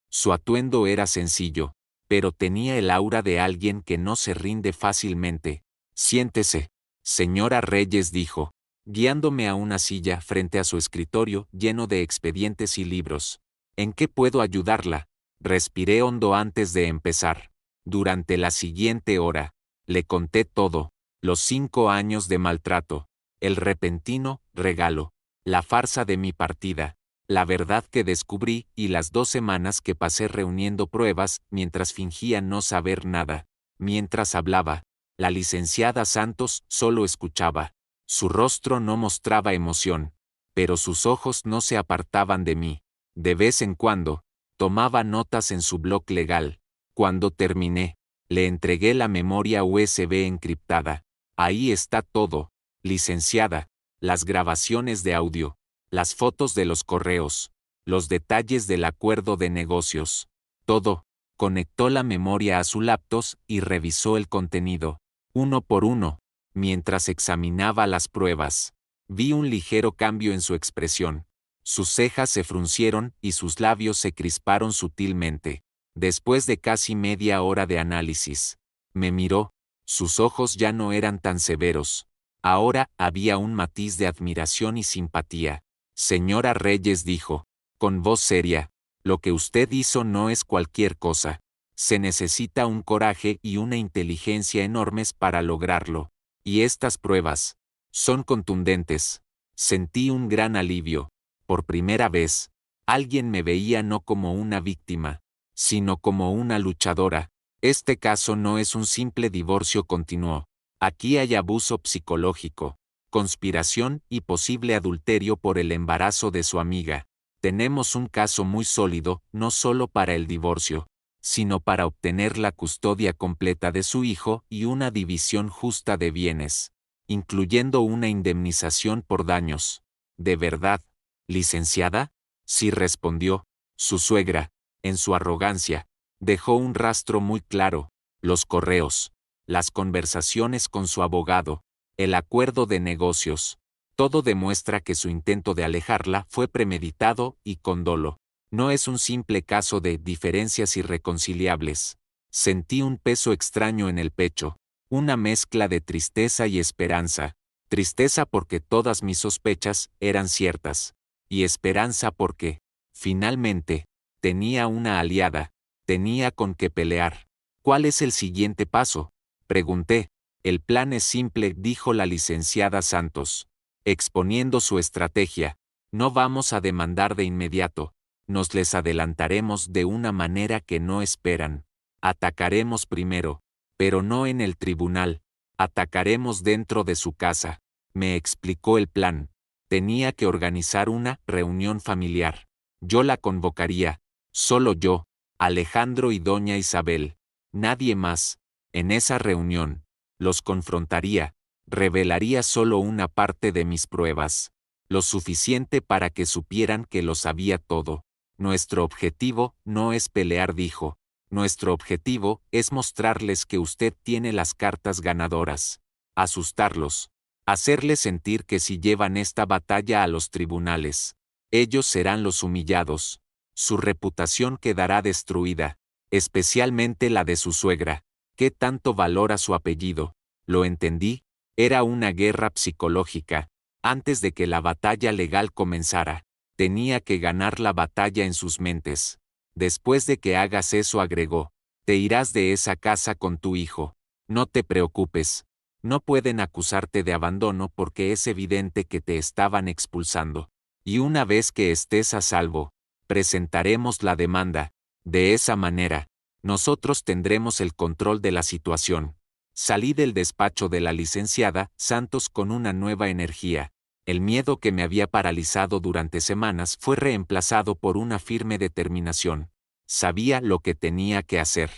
Su atuendo era sencillo, pero tenía el aura de alguien que no se rinde fácilmente. Siéntese, señora Reyes, dijo, guiándome a una silla frente a su escritorio lleno de expedientes y libros. ¿En qué puedo ayudarla? Respiré hondo antes de empezar. Durante la siguiente hora, le conté todo, los 5 años de maltrato, el repentino regalo, la farsa de mi partida, la verdad que descubrí y las 2 semanas que pasé reuniendo pruebas mientras fingía no saber nada. Mientras hablaba, la licenciada Santos solo escuchaba. Su rostro no mostraba emoción, pero sus ojos no se apartaban de mí. De vez en cuando, tomaba notas en su blog legal. Cuando terminé, le entregué la memoria USB encriptada. Ahí está todo, licenciada, las grabaciones de audio, las fotos de los correos, los detalles del acuerdo de negocios. Todo. Conectó la memoria a su laptop y revisó el contenido, uno por uno. Mientras examinaba las pruebas, vi un ligero cambio en su expresión. Sus cejas se fruncieron y sus labios se crisparon sutilmente. Después de casi media hora de análisis, me miró. Sus ojos ya no eran tan severos. Ahora había un matiz de admiración y simpatía. Señora Reyes, dijo, con voz seria, lo que usted hizo no es cualquier cosa. Se necesita un coraje y una inteligencia enormes para lograrlo. Y estas pruebas son contundentes. Sentí un gran alivio. Por primera vez, alguien me veía no como una víctima, sino como una luchadora. Este caso no es un simple divorcio, continuó. Aquí hay abuso psicológico, conspiración y posible adulterio por el embarazo de su amiga. Tenemos un caso muy sólido, no solo para el divorcio, sino para obtener la custodia completa de su hijo y una división justa de bienes, incluyendo una indemnización por daños. ¿De verdad, licenciada? Sí, respondió. Su suegra, en su arrogancia, dejó un rastro muy claro: los correos, las conversaciones con su abogado, el acuerdo de negocios. Todo demuestra que su intento de alejarla fue premeditado y con dolo. No es un simple caso de diferencias irreconciliables. Sentí un peso extraño en el pecho, una mezcla de tristeza y esperanza. Tristeza porque todas mis sospechas eran ciertas, y esperanza porque, finalmente, tenía una aliada, tenía con qué pelear. ¿Cuál es el siguiente paso?, pregunté. El plan es simple, dijo la licenciada Santos, exponiendo su estrategia. No vamos a demandar de inmediato, nos les adelantaremos de una manera que no esperan. Atacaremos primero, pero no en el tribunal, atacaremos dentro de su casa. Me explicó el plan. Tenía que organizar una reunión familiar. Yo la convocaría, solo yo, Alejandro y doña Isabel. Nadie más. En esa reunión, los confrontaría, revelaría solo una parte de mis pruebas, lo suficiente para que supieran que lo sabía todo. Nuestro objetivo no es pelear, dijo. Nuestro objetivo es mostrarles que usted tiene las cartas ganadoras. Asustarlos. Hacerles sentir que si llevan esta batalla a los tribunales, ellos serán los humillados. Su reputación quedará destruida, especialmente la de su suegra. ¿Qué tanto valora su apellido? Lo entendí, era una guerra psicológica. Antes de que la batalla legal comenzara, tenía que ganar la batalla en sus mentes. Después de que hagas eso, agregó, te irás de esa casa con tu hijo. No te preocupes. No pueden acusarte de abandono porque es evidente que te estaban expulsando. Y una vez que estés a salvo, presentaremos la demanda. De esa manera, nosotros tendremos el control de la situación. Salí del despacho de la licenciada Santos con una nueva energía. El miedo que me había paralizado durante semanas fue reemplazado por una firme determinación. Sabía lo que tenía que hacer.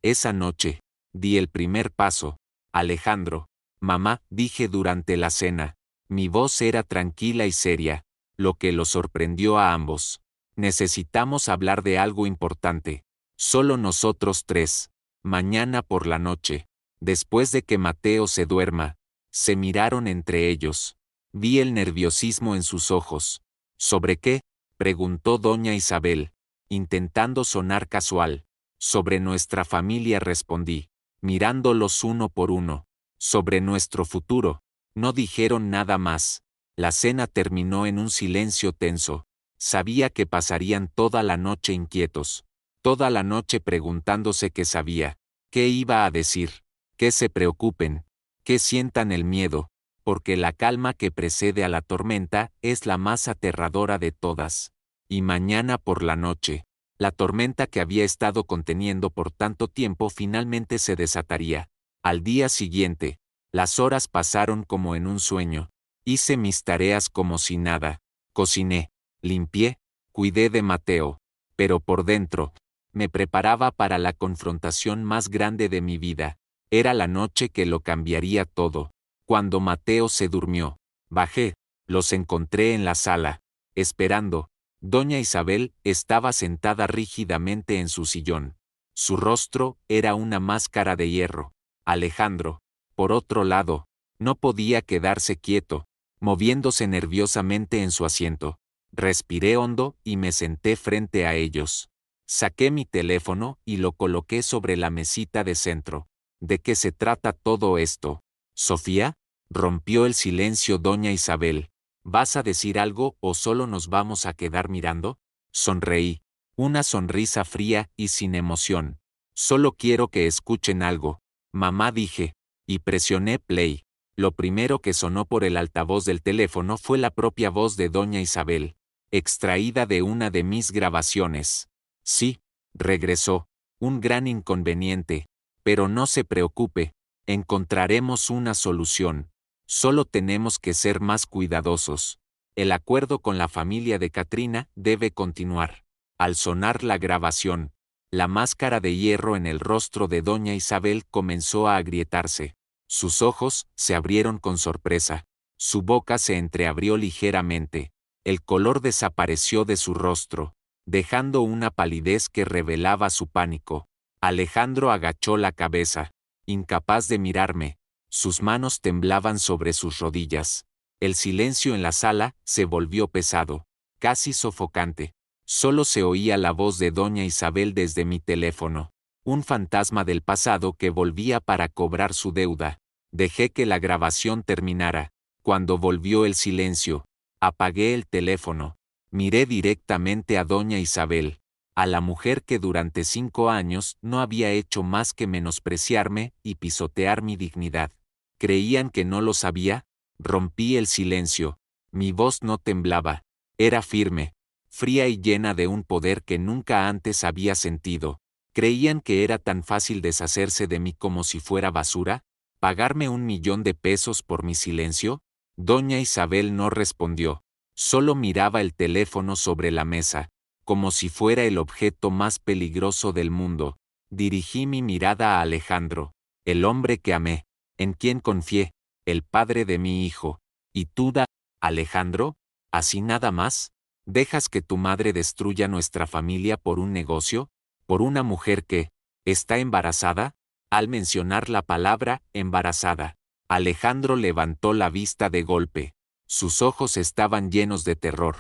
Esa noche, di el primer paso. Alejandro, mamá, dije durante la cena. Mi voz era tranquila y seria, lo que los sorprendió a ambos. Necesitamos hablar de algo importante. Solo nosotros tres. Mañana por la noche. Después de que Mateo se duerma. Se miraron entre ellos. Vi el nerviosismo en sus ojos. ¿Sobre qué?, preguntó doña Isabel, intentando sonar casual. Sobre nuestra familia, respondí, mirándolos uno por uno. Sobre nuestro futuro. No dijeron nada más. La cena terminó en un silencio tenso. Sabía que pasarían toda la noche inquietos. Toda la noche preguntándose qué sabía, qué iba a decir, que se preocupen, que sientan el miedo, porque la calma que precede a la tormenta es la más aterradora de todas. Y mañana por la noche, la tormenta que había estado conteniendo por tanto tiempo finalmente se desataría. Al día siguiente, las horas pasaron como en un sueño. Hice mis tareas como si nada. Cociné, limpié, cuidé de Mateo, pero por dentro, me preparaba para la confrontación más grande de mi vida. Era la noche que lo cambiaría todo. Cuando Mateo se durmió, bajé, los encontré en la sala, esperando. Doña Isabel estaba sentada rígidamente en su sillón. Su rostro era una máscara de hierro. Alejandro, por otro lado, no podía quedarse quieto, moviéndose nerviosamente en su asiento. Respiré hondo y me senté frente a ellos. Saqué mi teléfono y lo coloqué sobre la mesita de centro. ¿De qué se trata todo esto? ¿Sofía? Rompió el silencio doña Isabel. ¿Vas a decir algo o solo nos vamos a quedar mirando? Sonreí. Una sonrisa fría y sin emoción. Solo quiero que escuchen algo. Mamá, dije. Y presioné play. Lo primero que sonó por el altavoz del teléfono fue la propia voz de doña Isabel, extraída de una de mis grabaciones. Sí, regresó. Un gran inconveniente. Pero no se preocupe. Encontraremos una solución. Solo tenemos que ser más cuidadosos. El acuerdo con la familia de Katrina debe continuar. Al sonar la grabación, la máscara de hierro en el rostro de doña Isabel comenzó a agrietarse. Sus ojos se abrieron con sorpresa. Su boca se entreabrió ligeramente. El color desapareció de su rostro, dejando una palidez que revelaba su pánico. Alejandro agachó la cabeza, incapaz de mirarme. Sus manos temblaban sobre sus rodillas. El silencio en la sala se volvió pesado, casi sofocante. Solo se oía la voz de doña Isabel desde mi teléfono. Un fantasma del pasado que volvía para cobrar su deuda. Dejé que la grabación terminara. Cuando volvió el silencio, apagué el teléfono. Miré directamente a doña Isabel, a la mujer que durante 5 años no había hecho más que menospreciarme y pisotear mi dignidad. ¿Creían que no lo sabía? Rompí el silencio. Mi voz no temblaba. Era firme, fría y llena de un poder que nunca antes había sentido. ¿Creían que era tan fácil deshacerse de mí como si fuera basura? ¿Pagarme 1.000.000 de pesos por mi silencio? Doña Isabel no respondió. Solo miraba el teléfono sobre la mesa, como si fuera el objeto más peligroso del mundo. Dirigí mi mirada a Alejandro, el hombre que amé, en quien confié, el padre de mi hijo. ¿Y tú, Alejandro? ¿Así nada más? ¿Dejas que tu madre destruya nuestra familia por un negocio? ¿Por una mujer que está embarazada? Al mencionar la palabra embarazada, Alejandro levantó la vista de golpe. Sus ojos estaban llenos de terror.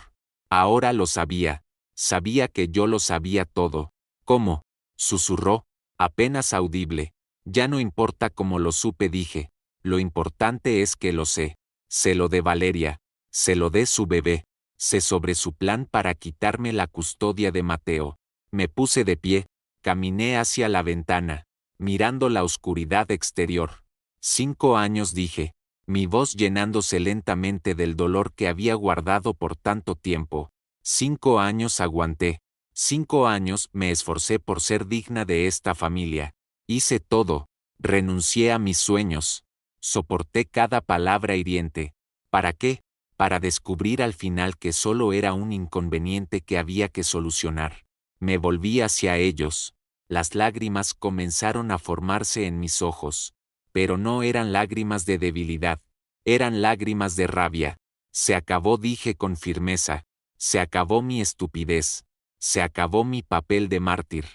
Ahora lo sabía. Sabía que yo lo sabía todo. ¿Cómo? Susurró, apenas audible. Ya no importa cómo lo supe, dije. Lo importante es que lo sé. Sé lo de Valeria. Sé lo de su bebé. Sé sobre su plan para quitarme la custodia de Mateo. Me puse de pie. Caminé hacia la ventana, mirando la oscuridad exterior. 5 años, dije, mi voz llenándose lentamente del dolor que había guardado por tanto tiempo. 5 años aguanté. 5 años me esforcé por ser digna de esta familia. Hice todo. Renuncié a mis sueños. Soporté cada palabra hiriente. ¿Para qué? Para descubrir al final que solo era un inconveniente que había que solucionar. Me volví hacia ellos. Las lágrimas comenzaron a formarse en mis ojos. Pero no eran lágrimas de debilidad. Eran lágrimas de rabia. Se acabó, dije con firmeza. Se acabó mi estupidez. Se acabó mi papel de mártir.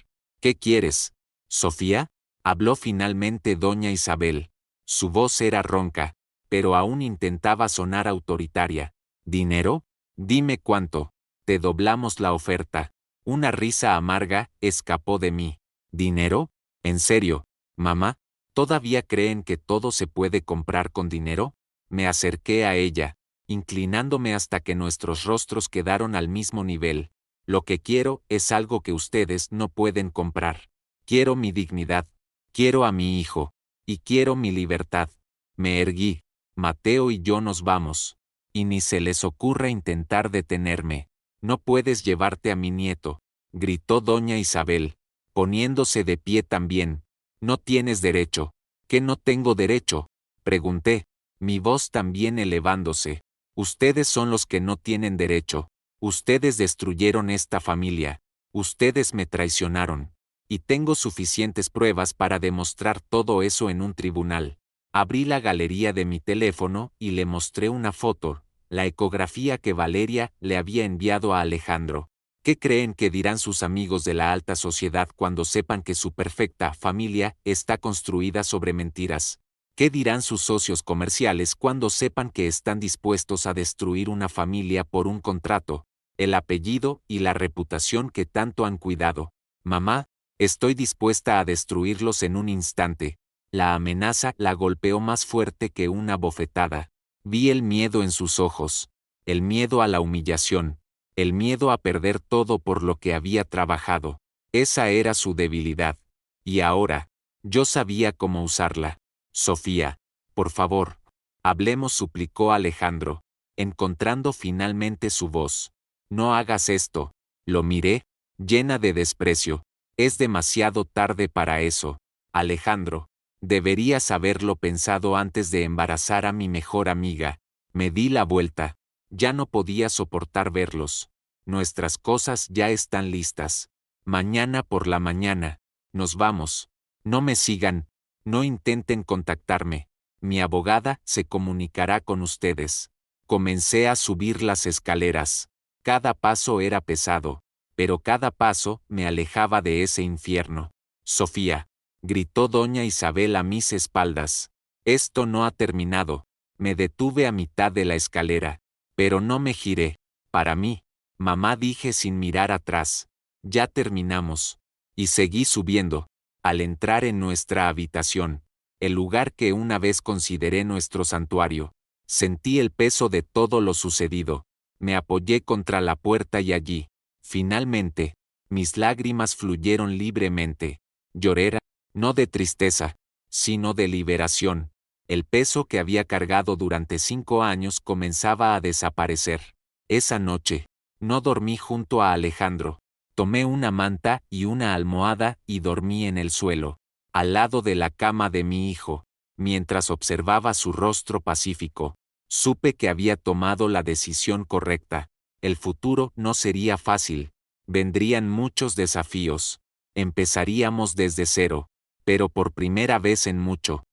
¿Qué quieres, Sofía? Habló finalmente doña Isabel. Su voz era ronca, pero aún intentaba sonar autoritaria. ¿Dinero? Dime cuánto. Te doblamos la oferta. Una risa amarga escapó de mí. ¿Dinero? ¿En serio, mamá? ¿Todavía creen que todo se puede comprar con dinero? Me acerqué a ella, inclinándome hasta que nuestros rostros quedaron al mismo nivel. Lo que quiero es algo que ustedes no pueden comprar. Quiero mi dignidad. Quiero a mi hijo. Y quiero mi libertad. Me erguí. Mateo y yo nos vamos. Y ni se les ocurra intentar detenerme. No puedes llevarte a mi nieto, gritó doña Isabel, poniéndose de pie también. No tienes derecho. ¿Qué no tengo derecho? Pregunté, mi voz también elevándose. Ustedes son los que no tienen derecho. Ustedes destruyeron esta familia. Ustedes me traicionaron. Y tengo suficientes pruebas para demostrar todo eso en un tribunal. Abrí la galería de mi teléfono y le mostré una foto, la ecografía que Valeria le había enviado a Alejandro. ¿Qué creen que dirán sus amigos de la alta sociedad cuando sepan que su perfecta familia está construida sobre mentiras? ¿Qué dirán sus socios comerciales cuando sepan que están dispuestos a destruir una familia por un contrato, el apellido y la reputación que tanto han cuidado? Mamá, estoy dispuesta a destruirlos en un instante. La amenaza la golpeó más fuerte que una bofetada. Vi el miedo en sus ojos, el miedo a la humillación, el miedo a perder todo por lo que había trabajado. Esa era su debilidad. Y ahora, yo sabía cómo usarla. Sofía, por favor, hablemos, suplicó Alejandro, encontrando finalmente su voz. No hagas esto. Lo miré, llena de desprecio. Es demasiado tarde para eso. Alejandro, deberías haberlo pensado antes de embarazar a mi mejor amiga. Me di la vuelta. Ya no podía soportar verlos. Nuestras cosas ya están listas. Mañana por la mañana. Nos vamos. No me sigan. No intenten contactarme. Mi abogada se comunicará con ustedes. Comencé a subir las escaleras. Cada paso era pesado, pero cada paso me alejaba de ese infierno. Sofía, gritó doña Isabel a mis espaldas. Esto no ha terminado. Me detuve a mitad de la escalera, pero no me giré. Para mí, mamá, dije sin mirar atrás. Ya terminamos. Y seguí subiendo. Al entrar en nuestra habitación, el lugar que una vez consideré nuestro santuario, sentí el peso de todo lo sucedido. Me apoyé contra la puerta y allí, finalmente, mis lágrimas fluyeron libremente. Lloré, no de tristeza, sino de liberación. El peso que había cargado durante 5 años comenzaba a desaparecer. Esa noche, no dormí junto a Alejandro. Tomé una manta y una almohada y dormí en el suelo, al lado de la cama de mi hijo, mientras observaba su rostro pacífico. Supe que había tomado la decisión correcta. El futuro no sería fácil. Vendrían muchos desafíos. Empezaríamos desde cero. Pero por primera vez en mucho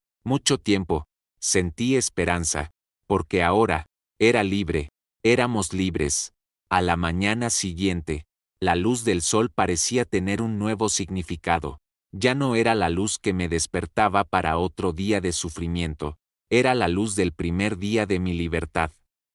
tiempo, sentí esperanza. Porque ahora, era libre. Éramos libres. A la mañana siguiente, la luz del sol parecía tener un nuevo significado. Ya no era la luz que me despertaba para otro día de sufrimiento. Era la luz del primer día de mi libertad.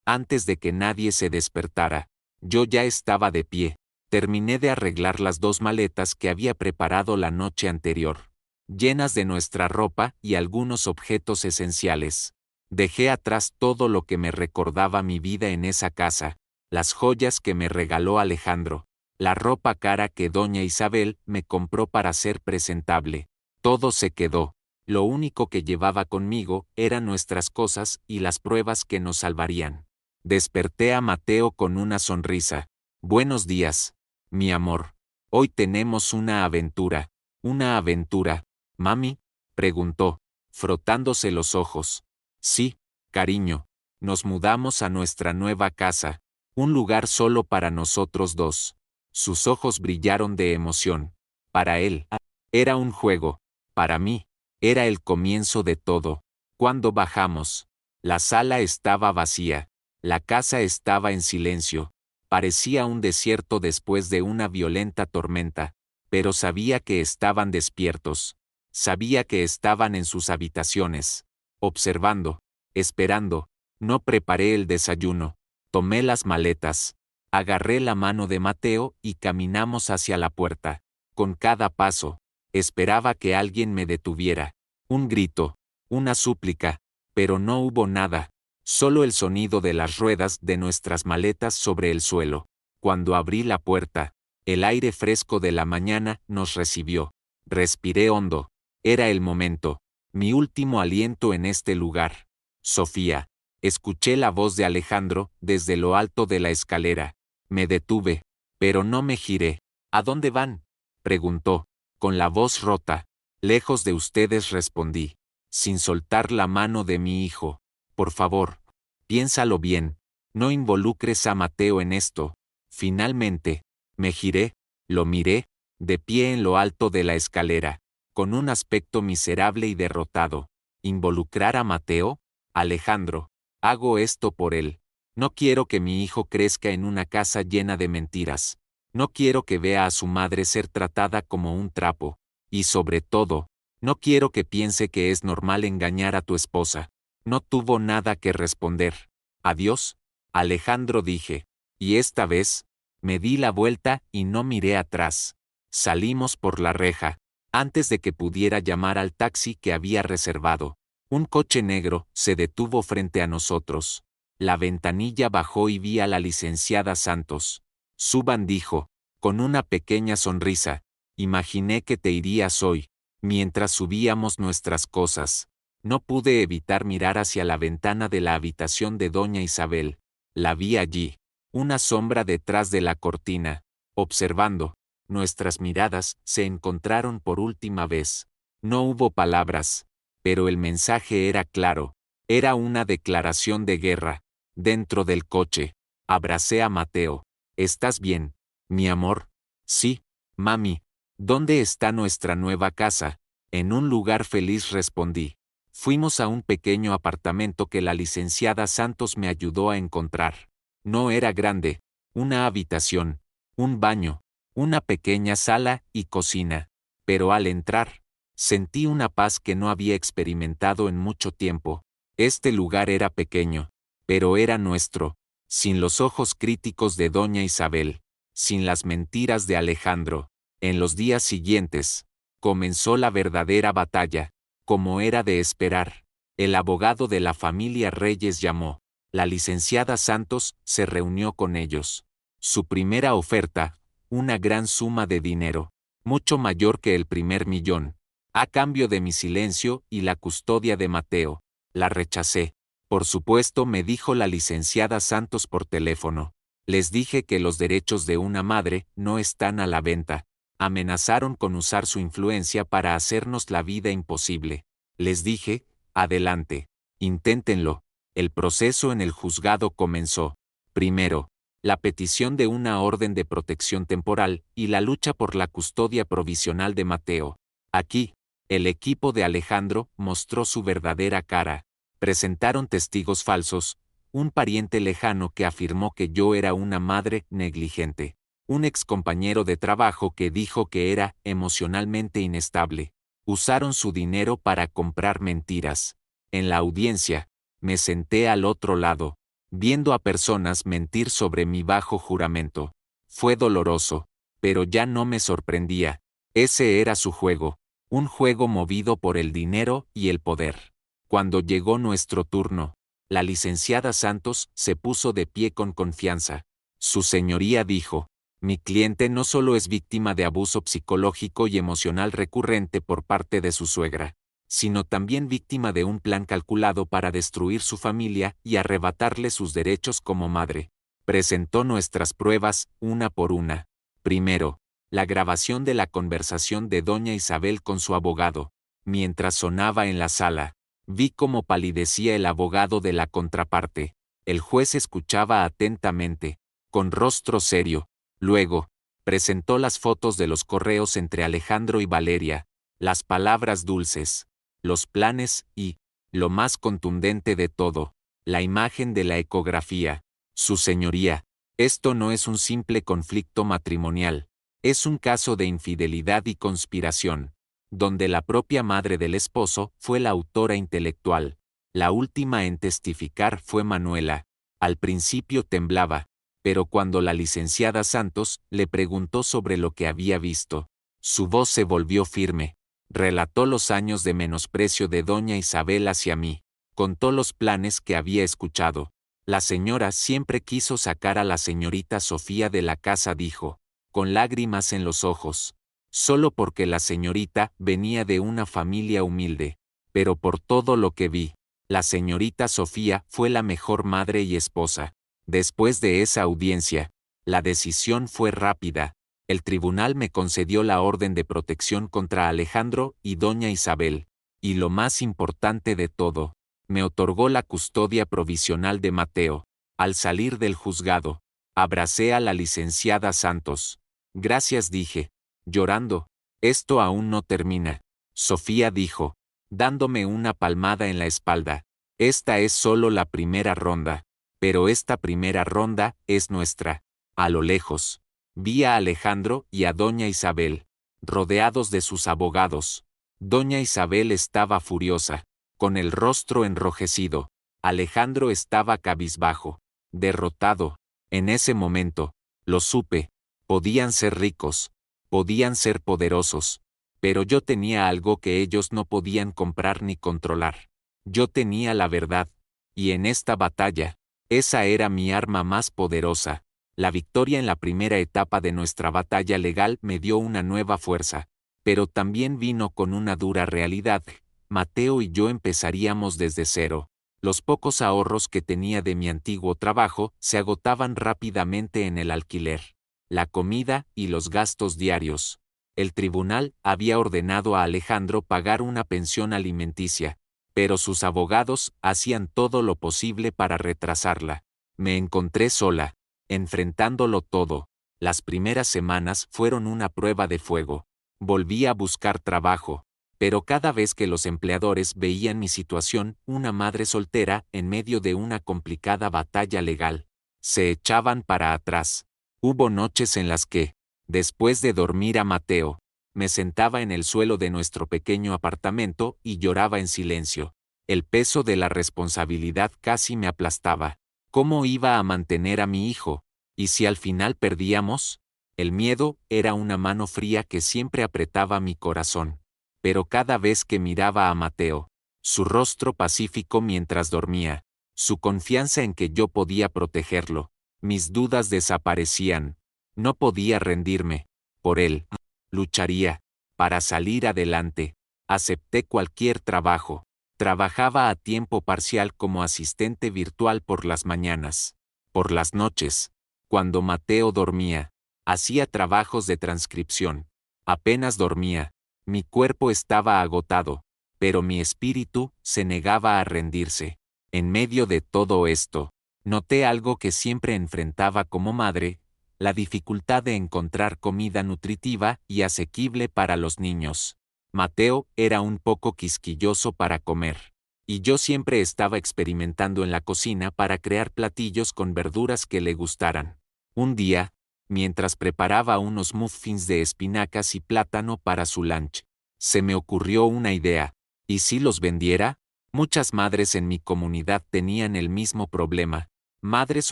Antes de que nadie se despertara, yo ya estaba de pie. Terminé de arreglar las 2 maletas que había preparado la noche anterior, llenas de nuestra ropa y algunos objetos esenciales. Dejé atrás todo lo que me recordaba mi vida en esa casa, las joyas que me regaló Alejandro, la ropa cara que doña Isabel me compró para ser presentable. Todo se quedó. Lo único que llevaba conmigo eran nuestras cosas y las pruebas que nos salvarían. Desperté a Mateo con una sonrisa. Buenos días, mi amor. Hoy tenemos una aventura. ¿Una aventura, mami?, preguntó, frotándose los ojos. Sí, cariño. Nos mudamos a nuestra nueva casa. Un lugar solo para nosotros dos. Sus ojos brillaron de emoción. Para él, era un juego. Para mí, era el comienzo de todo. Cuando bajamos, la sala estaba vacía. La casa estaba en silencio. Parecía un desierto después de una violenta tormenta, pero sabía que estaban despiertos. Sabía que estaban en sus habitaciones, observando, esperando. No preparé el desayuno. Tomé las maletas. Agarré la mano de Mateo y caminamos hacia la puerta. Con cada paso, esperaba que alguien me detuviera. Un grito, una súplica, pero no hubo nada. Solo el sonido de las ruedas de nuestras maletas sobre el suelo. Cuando abrí la puerta, el aire fresco de la mañana nos recibió. Respiré hondo. Era el momento. Mi último aliento en este lugar. Sofía. Escuché la voz de Alejandro desde lo alto de la escalera. Me detuve, pero no me giré. ¿A dónde van?, preguntó, con la voz rota. Lejos de ustedes, respondí, sin soltar la mano de mi hijo. Por favor, piénsalo bien. No involucres a Mateo en esto. Finalmente, me giré, lo miré, de pie en lo alto de la escalera, con un aspecto miserable y derrotado. ¿Involucrar a Mateo? Alejandro, hago esto por él. No quiero que mi hijo crezca en una casa llena de mentiras. No quiero que vea a su madre ser tratada como un trapo. Y sobre todo, no quiero que piense que es normal engañar a tu esposa. No tuvo nada que responder. Adiós, Alejandro, dije. Y esta vez, me di la vuelta y no miré atrás. Salimos por la reja, antes de que pudiera llamar al taxi que había reservado. Un coche negro se detuvo frente a nosotros. La ventanilla bajó y vi a la licenciada Santos. Suban, dijo, con una pequeña sonrisa. Imaginé que te irías hoy. Mientras subíamos nuestras cosas, no pude evitar mirar hacia la ventana de la habitación de doña Isabel. La vi allí, una sombra detrás de la cortina, observando. Nuestras miradas se encontraron por última vez. No hubo palabras, pero el mensaje era claro. Era una declaración de guerra. Dentro del coche, abracé a Mateo. ¿Estás bien, mi amor? Sí, mami. ¿Dónde está nuestra nueva casa? En un lugar feliz, respondí. Fuimos a un pequeño apartamento que la licenciada Santos me ayudó a encontrar. No era grande. Una habitación, un baño, una pequeña sala y cocina. Pero al entrar, sentí una paz que no había experimentado en mucho tiempo. Este lugar era pequeño, pero era nuestro, sin los ojos críticos de doña Isabel, sin las mentiras de Alejandro. En los días siguientes, comenzó la verdadera batalla, como era de esperar. El abogado de la familia Reyes llamó. La licenciada Santos se reunió con ellos. Su primera oferta, una gran suma de dinero, mucho mayor que el primer millón, a cambio de mi silencio y la custodia de Mateo, la rechacé. Por supuesto, me dijo la licenciada Santos por teléfono. Les dije que los derechos de una madre no están a la venta. Amenazaron con usar su influencia para hacernos la vida imposible. Les dije, adelante, inténtenlo. El proceso en el juzgado comenzó. Primero, la petición de una orden de protección temporal y la lucha por la custodia provisional de Mateo. Aquí, el equipo de Alejandro mostró su verdadera cara. Presentaron testigos falsos, un pariente lejano que afirmó que yo era una madre negligente, un excompañero de trabajo que dijo que era emocionalmente inestable. Usaron su dinero para comprar mentiras. En la audiencia, me senté al otro lado, viendo a personas mentir sobre mi bajo juramento. Fue doloroso, pero ya no me sorprendía. Ese era su juego, un juego movido por el dinero y el poder. Cuando llegó nuestro turno, la licenciada Santos se puso de pie con confianza. Su señoría dijo, mi cliente no solo es víctima de abuso psicológico y emocional recurrente por parte de su suegra, sino también víctima de un plan calculado para destruir su familia y arrebatarle sus derechos como madre. Presentó nuestras pruebas, una por una. Primero, la grabación de la conversación de doña Isabel con su abogado. Mientras sonaba en la sala, vi cómo palidecía el abogado de la contraparte. El juez escuchaba atentamente, con rostro serio. Luego, presentó las fotos de los correos entre Alejandro y Valeria, las palabras dulces, los planes y, lo más contundente de todo, la imagen de la ecografía. Su señoría, esto no es un simple conflicto matrimonial, es un caso de infidelidad y conspiración, donde la propia madre del esposo fue la autora intelectual. La última en testificar fue Manuela. Al principio temblaba, pero cuando la licenciada Santos le preguntó sobre lo que había visto, su voz se volvió firme. Relató los años de menosprecio de doña Isabel hacia mí, contó los planes que había escuchado. La señora siempre quiso sacar a la señorita Sofía de la casa, dijo, con lágrimas en los ojos, solo porque la señorita venía de una familia humilde, pero por todo lo que vi, la señorita Sofía fue la mejor madre y esposa. Después de esa audiencia, la decisión fue rápida. El tribunal me concedió la orden de protección contra Alejandro y doña Isabel, y lo más importante de todo, me otorgó la custodia provisional de Mateo. Al salir del juzgado, abracé a la licenciada Santos. Gracias, dije, llorando, esto aún no termina. Sofía dijo, dándome una palmada en la espalda, esta es solo la primera ronda. Pero esta primera ronda es nuestra. A lo lejos, vi a Alejandro y a doña Isabel, rodeados de sus abogados. Doña Isabel estaba furiosa, con el rostro enrojecido. Alejandro estaba cabizbajo, derrotado. En ese momento, lo supe, podían ser ricos, podían ser poderosos, pero yo tenía algo que ellos no podían comprar ni controlar. Yo tenía la verdad, y en esta batalla, esa era mi arma más poderosa. La victoria en la primera etapa de nuestra batalla legal me dio una nueva fuerza, pero también vino con una dura realidad. Mateo y yo empezaríamos desde cero. Los pocos ahorros que tenía de mi antiguo trabajo se agotaban rápidamente en el alquiler, la comida y los gastos diarios. El tribunal había ordenado a Alejandro pagar una pensión alimenticia, pero sus abogados hacían todo lo posible para retrasarla. Me encontré sola, enfrentándolo todo. Las primeras semanas fueron una prueba de fuego. Volví a buscar trabajo, pero cada vez que los empleadores veían mi situación, una madre soltera en medio de una complicada batalla legal, se echaban para atrás. Hubo noches en las que, después de dormir a Mateo, me sentaba en el suelo de nuestro pequeño apartamento y lloraba en silencio. El peso de la responsabilidad casi me aplastaba. ¿Cómo iba a mantener a mi hijo? ¿Y si al final perdíamos? El miedo era una mano fría que siempre apretaba mi corazón. Pero cada vez que miraba a Mateo, su rostro pacífico mientras dormía, su confianza en que yo podía protegerlo, mis dudas desaparecían. No podía rendirme. Por él, lucharía. Para salir adelante, acepté cualquier trabajo. Trabajaba a tiempo parcial como asistente virtual por las mañanas. Por las noches, cuando Mateo dormía, hacía trabajos de transcripción. Apenas dormía. Mi cuerpo estaba agotado, pero mi espíritu se negaba a rendirse. En medio de todo esto, noté algo que siempre enfrentaba como madre, la dificultad de encontrar comida nutritiva y asequible para los niños. Mateo era un poco quisquilloso para comer, y yo siempre estaba experimentando en la cocina para crear platillos con verduras que le gustaran. Un día, mientras preparaba unos muffins de espinacas y plátano para su lunch, se me ocurrió una idea. ¿Y si los vendiera? Muchas madres en mi comunidad tenían el mismo problema. Madres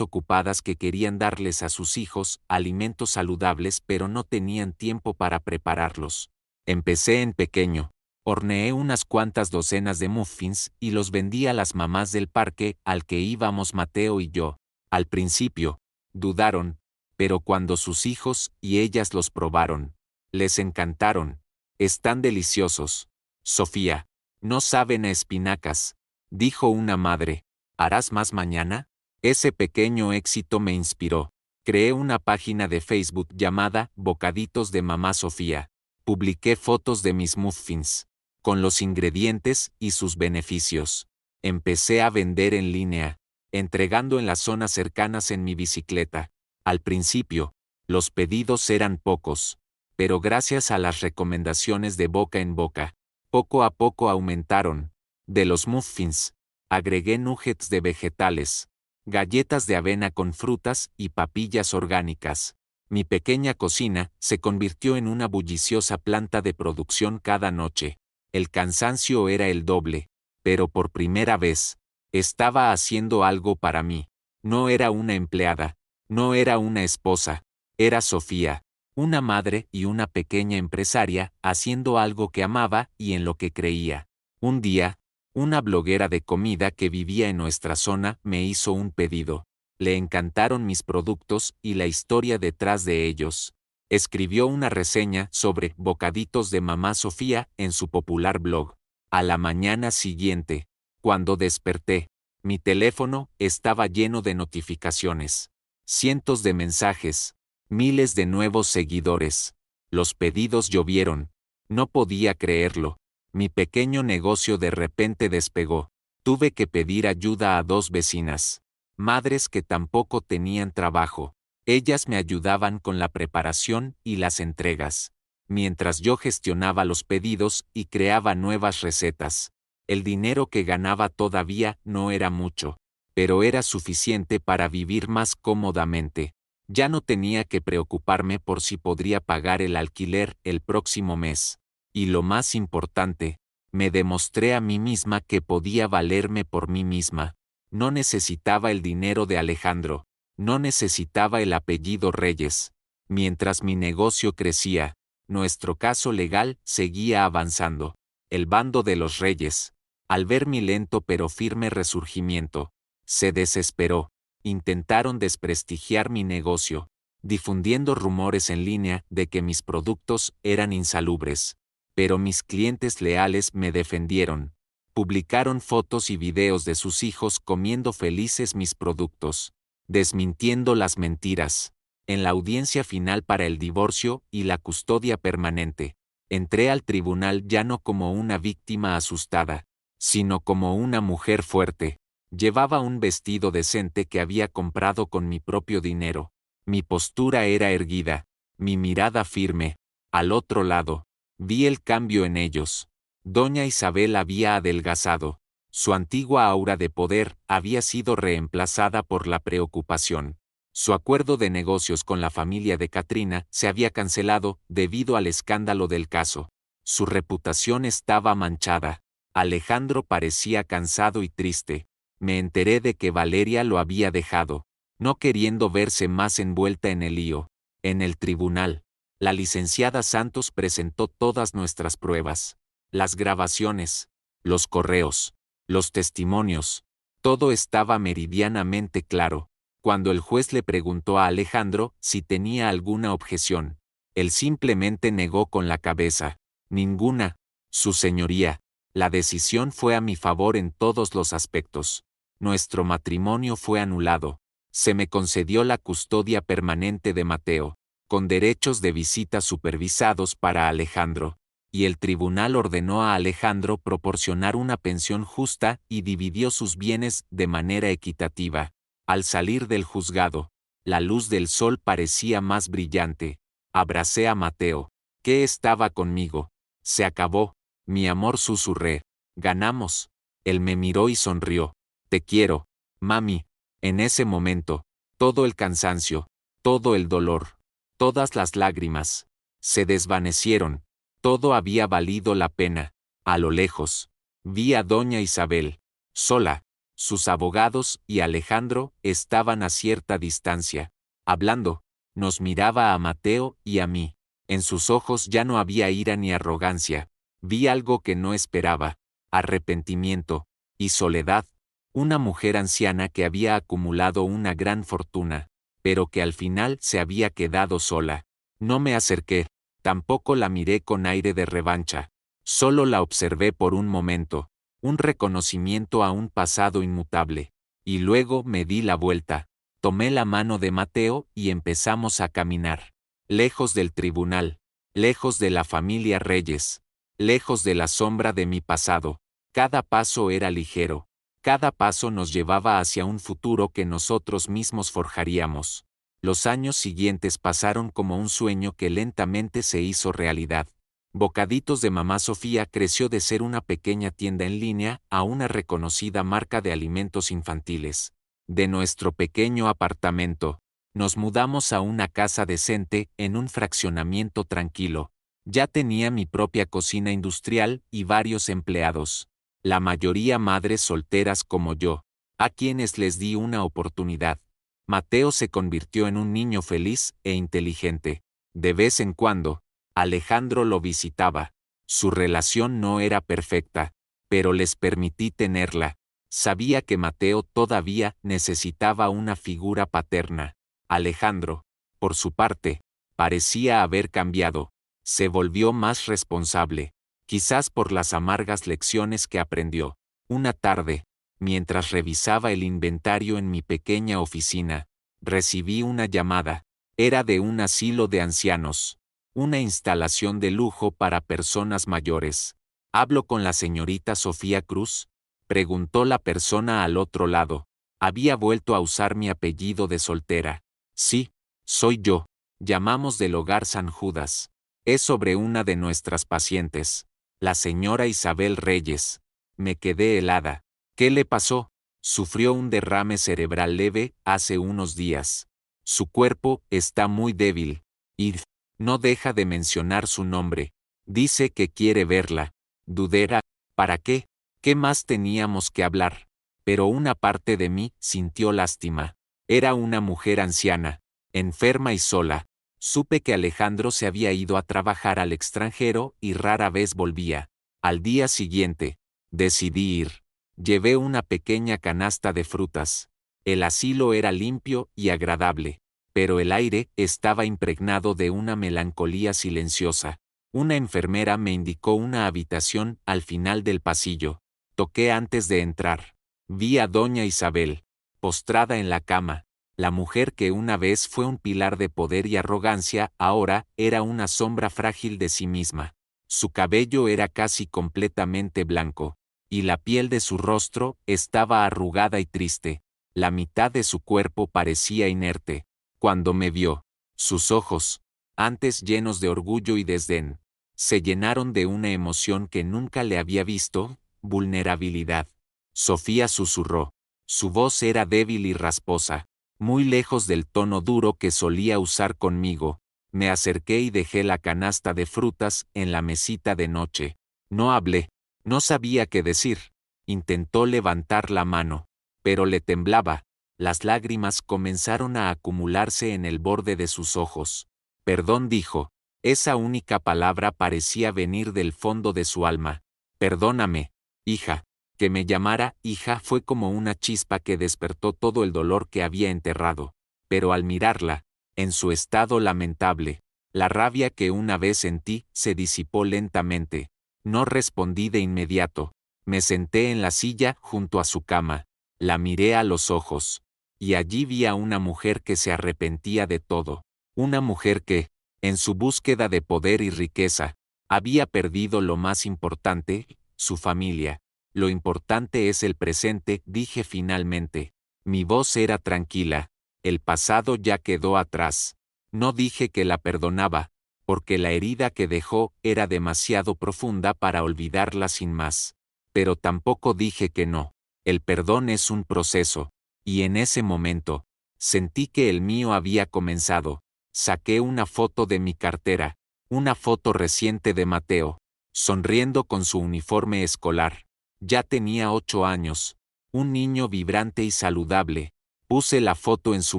ocupadas que querían darles a sus hijos alimentos saludables pero no tenían tiempo para prepararlos. Empecé en pequeño. Horneé unas cuantas docenas de muffins y los vendí a las mamás del parque al que íbamos Mateo y yo. Al principio, dudaron, pero cuando sus hijos y ellas los probaron, les encantaron. Están deliciosos. Sofía, no saben a espinacas, dijo una madre. ¿Harás más mañana? Ese pequeño éxito me inspiró. Creé una página de Facebook llamada Bocaditos de Mamá Sofía. Publiqué fotos de mis muffins, con los ingredientes y sus beneficios. Empecé a vender en línea, entregando en las zonas cercanas en mi bicicleta. Al principio, los pedidos eran pocos, pero gracias a las recomendaciones de boca en boca, poco a poco aumentaron. De los muffins, agregué nuggets de vegetales, galletas de avena con frutas y papillas orgánicas. Mi pequeña cocina se convirtió en una bulliciosa planta de producción cada noche. El cansancio era el doble, pero por primera vez, estaba haciendo algo para mí. No era una empleada, no era una esposa, era Sofía, una madre y una pequeña empresaria haciendo algo que amaba y en lo que creía. Un día, una bloguera de comida que vivía en nuestra zona me hizo un pedido. Le encantaron mis productos y la historia detrás de ellos. Escribió una reseña sobre Bocaditos de Mamá Sofía en su popular blog. A la mañana siguiente, cuando desperté, mi teléfono estaba lleno de notificaciones. Cientos de mensajes, miles de nuevos seguidores. Los pedidos llovieron. No podía creerlo. Mi pequeño negocio de repente despegó. Tuve que pedir ayuda a 2 vecinas, madres que tampoco tenían trabajo. Ellas me ayudaban con la preparación y las entregas, mientras yo gestionaba los pedidos y creaba nuevas recetas. El dinero que ganaba todavía no era mucho, pero era suficiente para vivir más cómodamente. Ya no tenía que preocuparme por si podría pagar el alquiler el próximo mes. Y lo más importante, me demostré a mí misma que podía valerme por mí misma. No necesitaba el dinero de Alejandro, no necesitaba el apellido Reyes. Mientras mi negocio crecía, nuestro caso legal seguía avanzando. El bando de los Reyes, al ver mi lento pero firme resurgimiento, se desesperó. Intentaron desprestigiar mi negocio, difundiendo rumores en línea de que mis productos eran insalubres. Pero mis clientes leales me defendieron. Publicaron fotos y videos de sus hijos comiendo felices mis productos, desmintiendo las mentiras. En la audiencia final para el divorcio y la custodia permanente, entré al tribunal ya no como una víctima asustada, sino como una mujer fuerte. Llevaba un vestido decente que había comprado con mi propio dinero. Mi postura era erguida, mi mirada firme. Al otro lado, vi el cambio en ellos. Doña Isabel había adelgazado. Su antigua aura de poder había sido reemplazada por la preocupación. Su acuerdo de negocios con la familia de Katrina se había cancelado debido al escándalo del caso. Su reputación estaba manchada. Alejandro parecía cansado y triste. Me enteré de que Valeria lo había dejado, no queriendo verse más envuelta en el lío. En el tribunal, la licenciada Santos presentó todas nuestras pruebas. Las grabaciones, los correos, los testimonios. Todo estaba meridianamente claro. Cuando el juez le preguntó a Alejandro si tenía alguna objeción, él simplemente negó con la cabeza. Ninguna, su señoría. La decisión fue a mi favor en todos los aspectos. Nuestro matrimonio fue anulado. Se me concedió la custodia permanente de Mateo, con derechos de visita supervisados para Alejandro, y el tribunal ordenó a Alejandro proporcionar una pensión justa y dividió sus bienes de manera equitativa. Al salir del juzgado, la luz del sol parecía más brillante. Abracé a Mateo, que estaba conmigo. Se acabó, mi amor, susurré. Ganamos. Él me miró y sonrió. Te quiero, mami. En ese momento, todo el cansancio, todo el dolor, todas las lágrimas, se desvanecieron. Todo había valido la pena. A lo lejos, vi a doña Isabel, sola. Sus abogados y Alejandro estaban a cierta distancia, hablando. Nos miraba a Mateo y a mí. En sus ojos ya no había ira ni arrogancia. Vi algo que no esperaba: arrepentimiento y soledad. Una mujer anciana que había acumulado una gran fortuna, pero que al final se había quedado sola. No me acerqué, tampoco la miré con aire de revancha. Solo la observé por un momento, un reconocimiento a un pasado inmutable. Y luego me di la vuelta, tomé la mano de Mateo y empezamos a caminar. Lejos del tribunal, lejos de la familia Reyes, lejos de la sombra de mi pasado. Cada paso era ligero. Cada paso nos llevaba hacia un futuro que nosotros mismos forjaríamos. Los años siguientes pasaron como un sueño que lentamente se hizo realidad. Bocaditos de Mamá Sofía creció de ser una pequeña tienda en línea a una reconocida marca de alimentos infantiles. De nuestro pequeño apartamento, nos mudamos a una casa decente en un fraccionamiento tranquilo. Ya tenía mi propia cocina industrial y varios empleados. La mayoría madres solteras como yo, a quienes les di una oportunidad. Mateo se convirtió en un niño feliz e inteligente. De vez en cuando, Alejandro lo visitaba. Su relación no era perfecta, pero les permití tenerla. Sabía que Mateo todavía necesitaba una figura paterna. Alejandro, por su parte, parecía haber cambiado. Se volvió más responsable. Quizás por las amargas lecciones que aprendió. Una tarde, mientras revisaba el inventario en mi pequeña oficina, recibí una llamada. Era de un asilo de ancianos. Una instalación de lujo para personas mayores. ¿Hablo con la señorita Sofía Cruz?, preguntó la persona al otro lado. Había vuelto a usar mi apellido de soltera. Sí, soy yo. Llamamos del Hogar San Judas. Es sobre una de nuestras pacientes, la señora Isabel Reyes. Me quedé helada. ¿Qué le pasó? Sufrió un derrame cerebral leve hace unos días. Su cuerpo está muy débil. Y no deja de mencionar su nombre. Dice que quiere verla. Dudera. ¿Para qué? ¿Qué más teníamos que hablar? Pero una parte de mí sintió lástima. Era una mujer anciana, enferma y sola. Supe que Alejandro se había ido a trabajar al extranjero y rara vez volvía. Al día siguiente, decidí ir. Llevé una pequeña canasta de frutas. El asilo era limpio y agradable, pero el aire estaba impregnado de una melancolía silenciosa. Una enfermera me indicó una habitación al final del pasillo. Toqué antes de entrar. Vi a doña Isabel, postrada en la cama. La mujer que una vez fue un pilar de poder y arrogancia, ahora era una sombra frágil de sí misma. Su cabello era casi completamente blanco, y la piel de su rostro estaba arrugada y triste. La mitad de su cuerpo parecía inerte. Cuando me vio, sus ojos, antes llenos de orgullo y desdén, se llenaron de una emoción que nunca le había visto: vulnerabilidad. Sofía susurró. Su voz era débil y rasposa, muy lejos del tono duro que solía usar conmigo. Me acerqué y dejé la canasta de frutas en la mesita de noche. No hablé. No sabía qué decir. Intentó levantar la mano, pero le temblaba. Las lágrimas comenzaron a acumularse en el borde de sus ojos. Perdón, dijo. Esa única palabra parecía venir del fondo de su alma. Perdóname, hija. Que me llamara hija fue como una chispa que despertó todo el dolor que había enterrado. Pero al mirarla, en su estado lamentable, la rabia que una vez sentí se disipó lentamente. No respondí de inmediato. Me senté en la silla junto a su cama. La miré a los ojos. Y allí vi a una mujer que se arrepentía de todo. Una mujer que, en su búsqueda de poder y riqueza, había perdido lo más importante, su familia. Lo importante es el presente, dije finalmente. Mi voz era tranquila. El pasado ya quedó atrás. No dije que la perdonaba, porque la herida que dejó era demasiado profunda para olvidarla sin más. Pero tampoco dije que no. El perdón es un proceso. Y en ese momento, sentí que el mío había comenzado. Saqué una foto de mi cartera, una foto reciente de Mateo, sonriendo con su uniforme escolar. Ya tenía 8 años, un niño vibrante y saludable. Puse la foto en su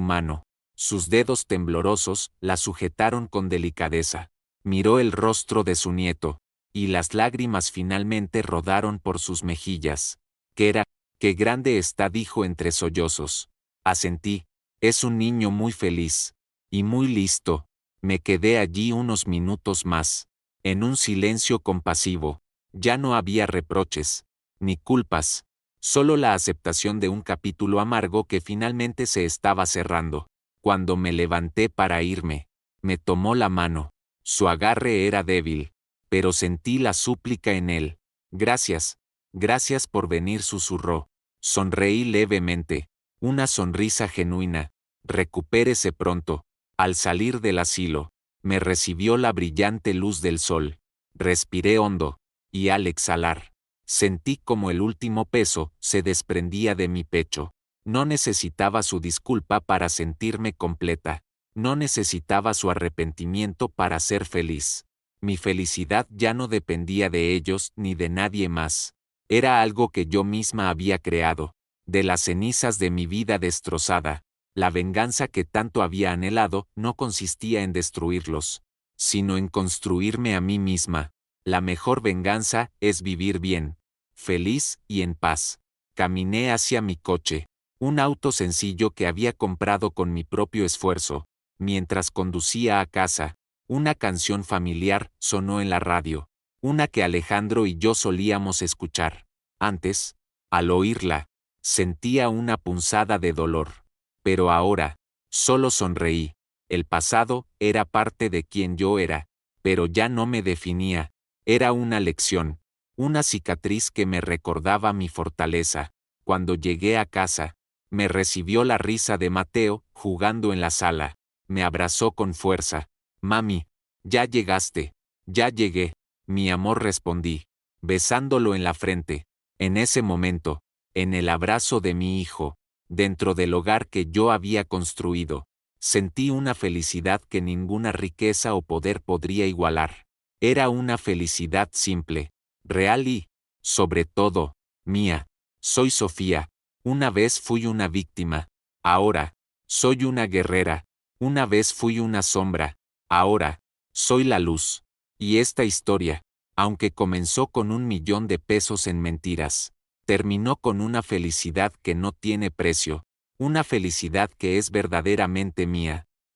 mano. Sus dedos temblorosos la sujetaron con delicadeza. Miró el rostro de su nieto, y las lágrimas finalmente rodaron por sus mejillas. Qué grande está, dijo entre sollozos. Asentí. Es un niño muy feliz. Y muy listo. Me quedé allí unos minutos más, en un silencio compasivo. Ya no había reproches, ni culpas, solo la aceptación de un capítulo amargo que finalmente se estaba cerrando. Cuando me levanté para irme, me tomó la mano. Su agarre era débil, pero sentí la súplica en él. Gracias, gracias por venir, susurró. Sonreí levemente, una sonrisa genuina. Recupérese pronto. Al salir del asilo, me recibió la brillante luz del sol. Respiré hondo, y al exhalar, sentí como el último peso se desprendía de mi pecho. No necesitaba su disculpa para sentirme completa. No necesitaba su arrepentimiento para ser feliz. Mi felicidad ya no dependía de ellos ni de nadie más. Era algo que yo misma había creado. De las cenizas de mi vida destrozada, la venganza que tanto había anhelado no consistía en destruirlos, sino en construirme a mí misma. La mejor venganza es vivir bien, feliz y en paz. Caminé hacia mi coche, un auto sencillo que había comprado con mi propio esfuerzo. Mientras conducía a casa, una canción familiar sonó en la radio, una que Alejandro y yo solíamos escuchar. Antes, al oírla, sentía una punzada de dolor. Pero ahora, solo sonreí. El pasado era parte de quien yo era, pero ya no me definía. Era una lección, una cicatriz que me recordaba mi fortaleza. Cuando llegué a casa, me recibió la risa de Mateo, jugando en la sala. Me abrazó con fuerza. Mami, ya llegaste. Ya llegué. Mi amor, respondí, besándolo en la frente. En ese momento, en el abrazo de mi hijo, dentro del hogar que yo había construido, sentí una felicidad que ninguna riqueza o poder podría igualar. Era una felicidad simple, real y, sobre todo, mía. Soy Sofía. Una vez fui una víctima. Ahora, soy una guerrera. Una vez fui una sombra. Ahora, soy la luz. Y esta historia, aunque comenzó con 1.000.000 de pesos en mentiras, terminó con una felicidad que no tiene precio, una felicidad que es verdaderamente mía.